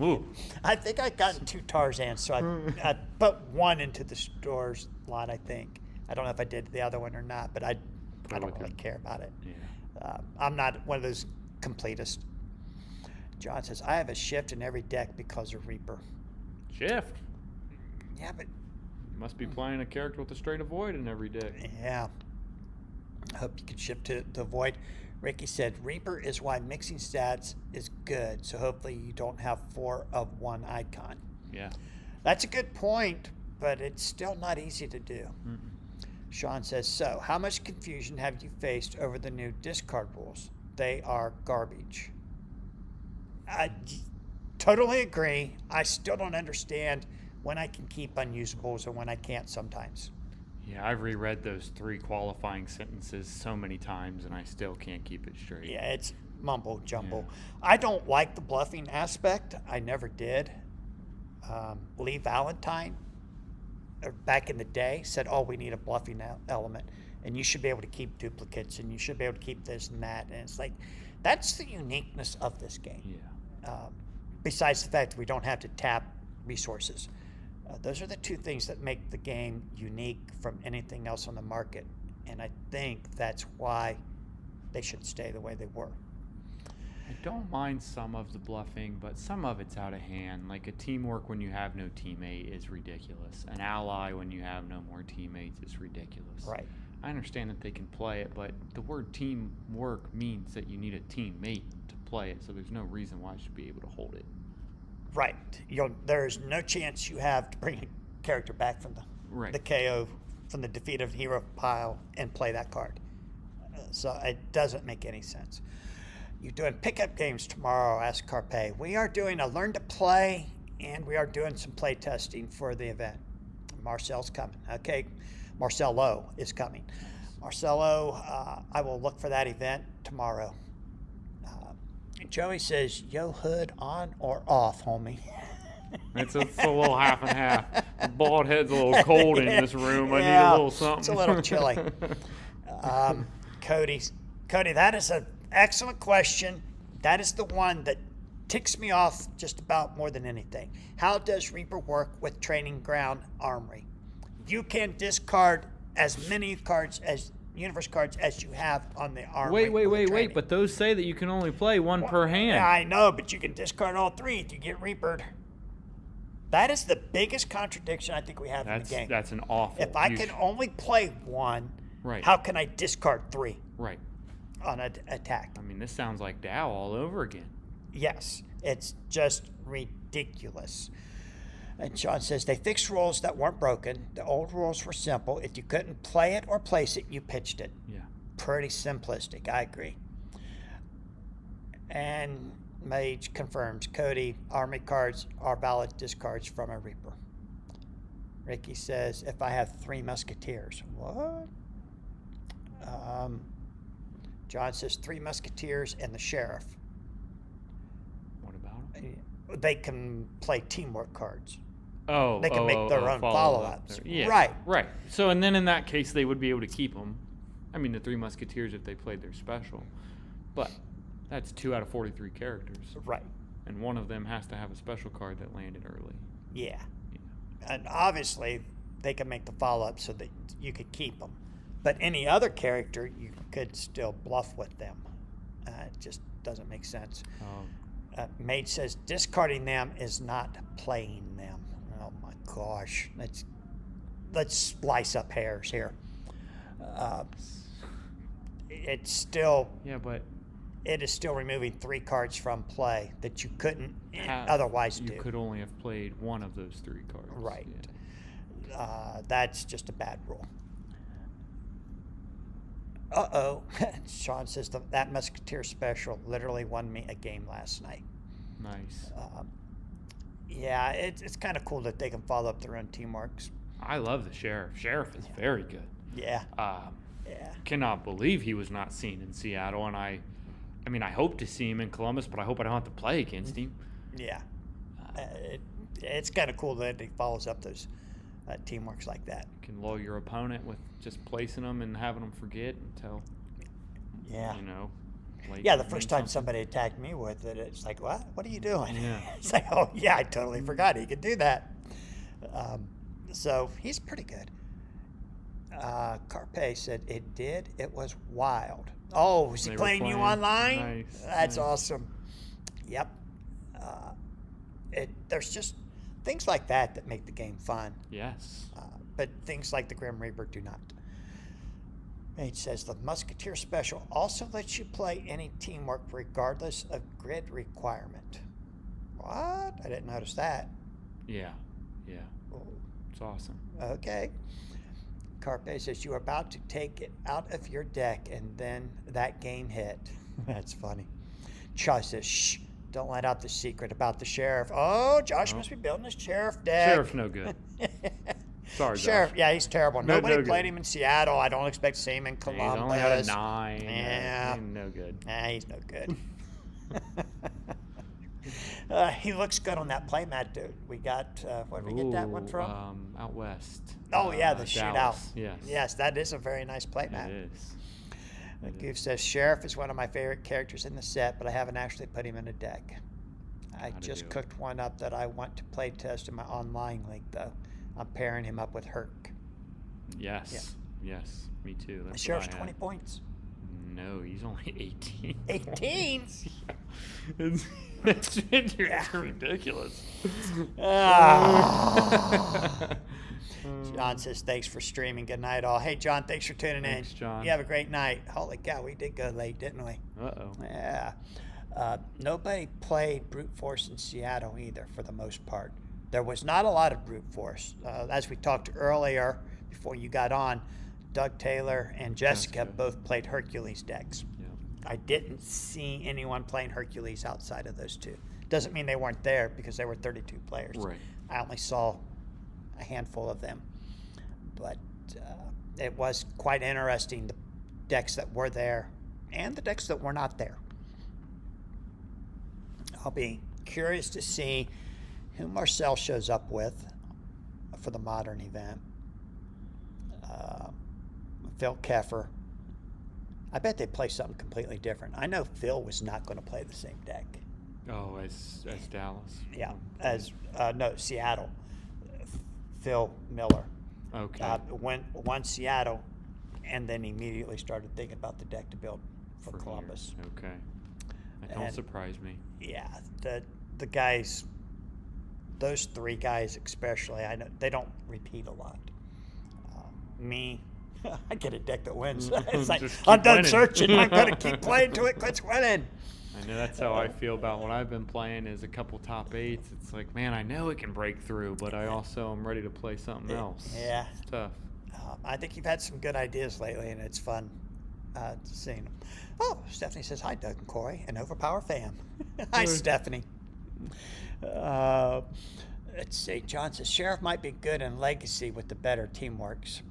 Speaker 2: Ooh.
Speaker 1: I think I gotten 2 Tarzans, so I put 1 into the store's lot, I think. I don't know if I did the other one or not, but I don't
Speaker 2: Probably
Speaker 1: really
Speaker 2: could.
Speaker 1: care about it.
Speaker 2: Yeah.
Speaker 1: I'm not one of those completists. John says, I have a shift in every deck because of Reaper.
Speaker 2: Shift.
Speaker 1: Yeah, but
Speaker 2: You must be playing a character with a straight avoid in every deck.
Speaker 1: yeah. I hope you can shift to the Void. Ricky said, Reaper is why mixing stats is good, so hopefully you don't have 4 of 1 icon.
Speaker 2: Yeah.
Speaker 1: That's a good point, but it's still not easy to do.
Speaker 2: Mm-mm.
Speaker 1: Sean says, so how much confusion have you faced over the new discard rules? They are garbage. I totally agree. I still don't understand when I can keep unusables and when I can't sometimes.
Speaker 2: Yeah, I've reread those 3 qualifying sentences so many times, and I still can't keep it straight.
Speaker 1: Yeah, it's mumbo jumbo.
Speaker 2: Yeah.
Speaker 1: I don't like the bluffing aspect. I never did. Lee Valentine, back in the day, said, oh, we need a bluffing element. And you should be able to keep duplicates, and you should be able to keep this and that. And it's like, that's the uniqueness of this game.
Speaker 2: Yeah.
Speaker 1: Besides the fact that we don't have to tap resources. Those are the 2 things that make the game unique from anything else on the market. And I think that's why they should stay the way they were.
Speaker 2: I don't mind some of the bluffing, but some of it's out of hand. Like a teamwork when you have no teammate is ridiculous. An ally when you have no more teammates is ridiculous.
Speaker 1: Right.
Speaker 2: I understand that they can play it, but the word teamwork means that you need a teammate to play it, so there's no reason why I should be able to hold it.
Speaker 1: Right. There's no chance you have to bring a character back from
Speaker 2: Right.
Speaker 1: the KO, from the defeat of hero pile, and play that card. So it doesn't make any sense. You're doing pickup games tomorrow, asked Carpe. We are doing a learn to play, and we are doing some play testing for the event. Marcel's coming. Okay, Marcelo is coming. Marcelo, I will look for that event tomorrow. Joey says, yo, hood on or off, homie?
Speaker 2: It's a little half and half. The bald head's a little cold in this room. I need a little something.
Speaker 1: It's a little chilly. Cody, that is an excellent question. That is the one that ticks me off just about more than anything. How does Reaper work with Training Ground Armory? You can discard as many cards as universe cards as you have on the Armory.
Speaker 2: Wait. But those say that you can only play one per hand.
Speaker 1: I know, but you can discard all three if you get Reapered. That is the biggest contradiction I think we have in the game.
Speaker 2: That's an awful.
Speaker 1: If I can only play one,
Speaker 2: Right.
Speaker 1: how can I discard three
Speaker 2: Right.
Speaker 1: on an attack?
Speaker 2: I mean, this sounds like Dow all over again.
Speaker 1: Yes, it's just ridiculous. And Sean says they fixed rules that weren't broken. The old rules were simple. If you couldn't play it or place it, you pitched it.
Speaker 2: Yeah.
Speaker 1: Pretty simplistic. I agree. And Mage confirms, Cody, Army cards are valid discards from a Reaper. Ricky says, if I have 3 Musketeers. What? John says 3 Musketeers and the Sheriff.
Speaker 2: What about them?
Speaker 1: They can play teamwork cards.
Speaker 2: Oh,
Speaker 1: They can make their own follow-ups.
Speaker 2: Yeah.
Speaker 1: Right.
Speaker 2: So, and then in that case, they would be able to keep them. I mean, the 3 Musketeers if they played their special. But that's 2 out of 43 characters.
Speaker 1: Right.
Speaker 2: And one of them has to have a special card that landed early.
Speaker 1: Yeah. And obviously, they can make the follow-up so that you could keep them. But any other character, you could still bluff with them. It just doesn't make sense. Mage says discarding them is not playing them. Oh my gosh. Let's slice up hairs here. It's still...
Speaker 2: Yeah, but
Speaker 1: It is still removing 3 cards from play that you couldn't
Speaker 2: have-
Speaker 1: otherwise do.
Speaker 2: You could only have played one of those 3 cards.
Speaker 1: Right.
Speaker 2: Yeah.
Speaker 1: That's just a bad rule. Uh-oh. Sean says that Musketeer special literally won me a game last night.
Speaker 2: Nice.
Speaker 1: Yeah, it's kind of cool that they can follow up their own teamworks.
Speaker 2: I love the Sheriff. Sheriff is very good.
Speaker 1: Yeah.
Speaker 2: Yeah. Cannot believe he was not seen in Seattle, and I mean, I hope to see him in Columbus, but I hope I don't have to play against him.
Speaker 1: Yeah. It's kind of cool that he follows up those teamworks like that.
Speaker 2: You can lull your opponent with just placing them and having them forget until,
Speaker 1: Yeah.
Speaker 2: late
Speaker 1: Yeah, the
Speaker 2: to
Speaker 1: first
Speaker 2: win
Speaker 1: time somebody attacked me with it, it's like, what? What are you doing?
Speaker 2: Yeah.
Speaker 1: It's like, oh, yeah, I totally forgot he could do that. So he's pretty good. Carpe said it did. It was wild. Oh, is he
Speaker 2: They were
Speaker 1: playing you
Speaker 2: playing.
Speaker 1: online?
Speaker 2: Nice,
Speaker 1: That's
Speaker 2: nice.
Speaker 1: awesome. Yep. There's just things like that make the game fun.
Speaker 2: Yes.
Speaker 1: But things like the Grim Reaper do not. Mage says the Musketeer special also lets you play any teamwork regardless of grid requirement. What? I didn't notice that.
Speaker 2: Yeah. Yeah.
Speaker 1: Oh,
Speaker 2: It's awesome.
Speaker 1: okay. Carpe says you are about to take it out of your deck and then that game hit. That's funny. Josh says, shh, don't let out the secret about the Sheriff. Oh, Josh must be building his Sheriff deck.
Speaker 2: Sheriff's no good. Sorry,
Speaker 1: Sheriff,
Speaker 2: Josh.
Speaker 1: yeah, he's terrible.
Speaker 2: No
Speaker 1: Nobody
Speaker 2: good.
Speaker 1: played him in Seattle. I don't expect to see him in
Speaker 2: He's
Speaker 1: Columbus.
Speaker 2: only had a 9.
Speaker 1: Yeah.
Speaker 2: He's no good.
Speaker 1: Nah, he's no good. He looks good on that playmat, dude. We got, where did we get that one
Speaker 2: Ooh,
Speaker 1: from?
Speaker 2: Out west.
Speaker 1: Oh, yeah, the shootout.
Speaker 2: Dallas. Yes.
Speaker 1: Yes, that is a very nice playmat.
Speaker 2: It is.
Speaker 1: Goof says, Sheriff is one of my favorite characters in the set, but I haven't actually put him in a deck. I
Speaker 2: How'd he
Speaker 1: just
Speaker 2: do?
Speaker 1: cooked one up that I want to play test in my online league, though. I'm pairing him up with Herc.
Speaker 2: Yes. Yes. Me too.
Speaker 1: The
Speaker 2: That's
Speaker 1: Sheriff's
Speaker 2: what I
Speaker 1: 20
Speaker 2: had.
Speaker 1: points.
Speaker 2: No, he's only 18.
Speaker 1: 18?
Speaker 2: It's ridiculous.
Speaker 1: Ah. John says, thanks for streaming. Good night, all. Hey, John, thanks for tuning
Speaker 2: Thanks,
Speaker 1: in.
Speaker 2: John.
Speaker 1: You have a great night. Holy cow, we did go late, didn't we?
Speaker 2: Uh-oh.
Speaker 1: Yeah. Nobody played brute force in Seattle either, for the most part. There was not a lot of brute force. As we talked earlier, before you got on, Doug Taylor and Jessica both played Hercules decks.
Speaker 2: Yeah.
Speaker 1: I didn't see anyone playing Hercules outside of those two. Doesn't mean they weren't there, because there were 32 players.
Speaker 2: Right.
Speaker 1: I only saw a handful of them. But it was quite interesting, the decks that were there and the decks that were not there. I'll be curious to see who Marcel shows up with for the modern event. Phil Keffer. I bet they play something completely different. I know Phil was not going to play the same deck.
Speaker 2: Oh, as Dallas.
Speaker 1: Yeah, as no, Seattle. Phil Miller.
Speaker 2: Okay.
Speaker 1: Won Seattle, and then immediately started thinking about the deck to build for
Speaker 2: here.
Speaker 1: Columbus.
Speaker 2: Okay. That don't
Speaker 1: And-
Speaker 2: surprise me.
Speaker 1: Yeah, the guys, those three guys especially, I know they don't repeat a lot. Me, I get a deck that wins. It's like,
Speaker 2: Just keep
Speaker 1: I'm done
Speaker 2: winning.
Speaker 1: searching. I'm going to keep playing till it quits winning.
Speaker 2: I know that's how I feel about what I've been playing is a couple top eights. It's like, man, I know it can break through, but I also am ready to play something else.
Speaker 1: Yeah.
Speaker 2: It's tough.
Speaker 1: I think you've had some good ideas lately, and it's fun seeing them. Oh, Stephanie says, hi, Doug and Corey, an Overpower fam. Hi,
Speaker 2: Good.
Speaker 1: Stephanie. Let's see. John says, Sheriff might be good in Legacy with the better teamworks.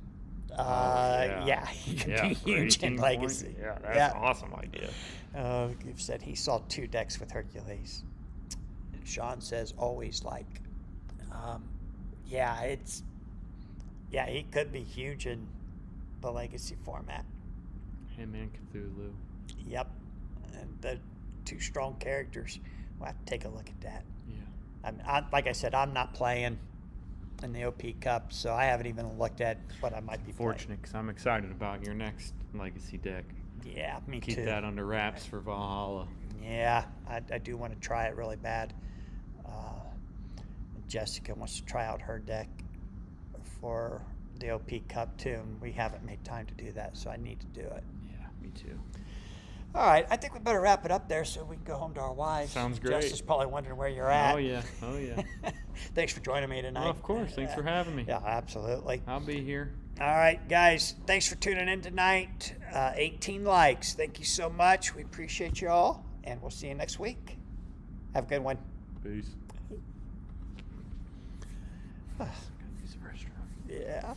Speaker 1: Yeah, he could be
Speaker 2: for
Speaker 1: huge
Speaker 2: 18
Speaker 1: in
Speaker 2: points.
Speaker 1: Legacy.
Speaker 2: Yeah, that's an awesome idea.
Speaker 1: You've said he saw 2 decks with Hercules. And Sean says, always like. Yeah, he could be huge in the Legacy format.
Speaker 2: Him and Cthulhu.
Speaker 1: Yep. And the 2 strong characters. We'll have to take a look at that.
Speaker 2: Yeah.
Speaker 1: Like I said, I'm not playing in the OP Cup, so I haven't even looked at what I might be
Speaker 2: Fortunate, because I'm excited about your next Legacy deck.
Speaker 1: playing. Yeah, me
Speaker 2: Keep
Speaker 1: too.
Speaker 2: that under wraps for Valhalla.
Speaker 1: Yeah, I do want to try it really bad. Jessica wants to try out her deck for the OP Cup too, and we haven't made time to do that, so I need to do it.
Speaker 2: Yeah, me too.
Speaker 1: All right, I think we better wrap it up there so we can go home to our wives.
Speaker 2: Sounds great.
Speaker 1: Jess is probably wondering where you're at.
Speaker 2: Oh, yeah. Oh, yeah.
Speaker 1: Thanks for joining me tonight.
Speaker 2: Oh, of course. Thanks for having me.
Speaker 1: Yeah, absolutely.
Speaker 2: I'll be here.
Speaker 1: All right, guys, thanks for tuning in tonight. 18 likes. Thank you so much. We appreciate you all, and we'll see you next week. Have a good one.
Speaker 2: Peace. Use the restroom.
Speaker 1: Yeah.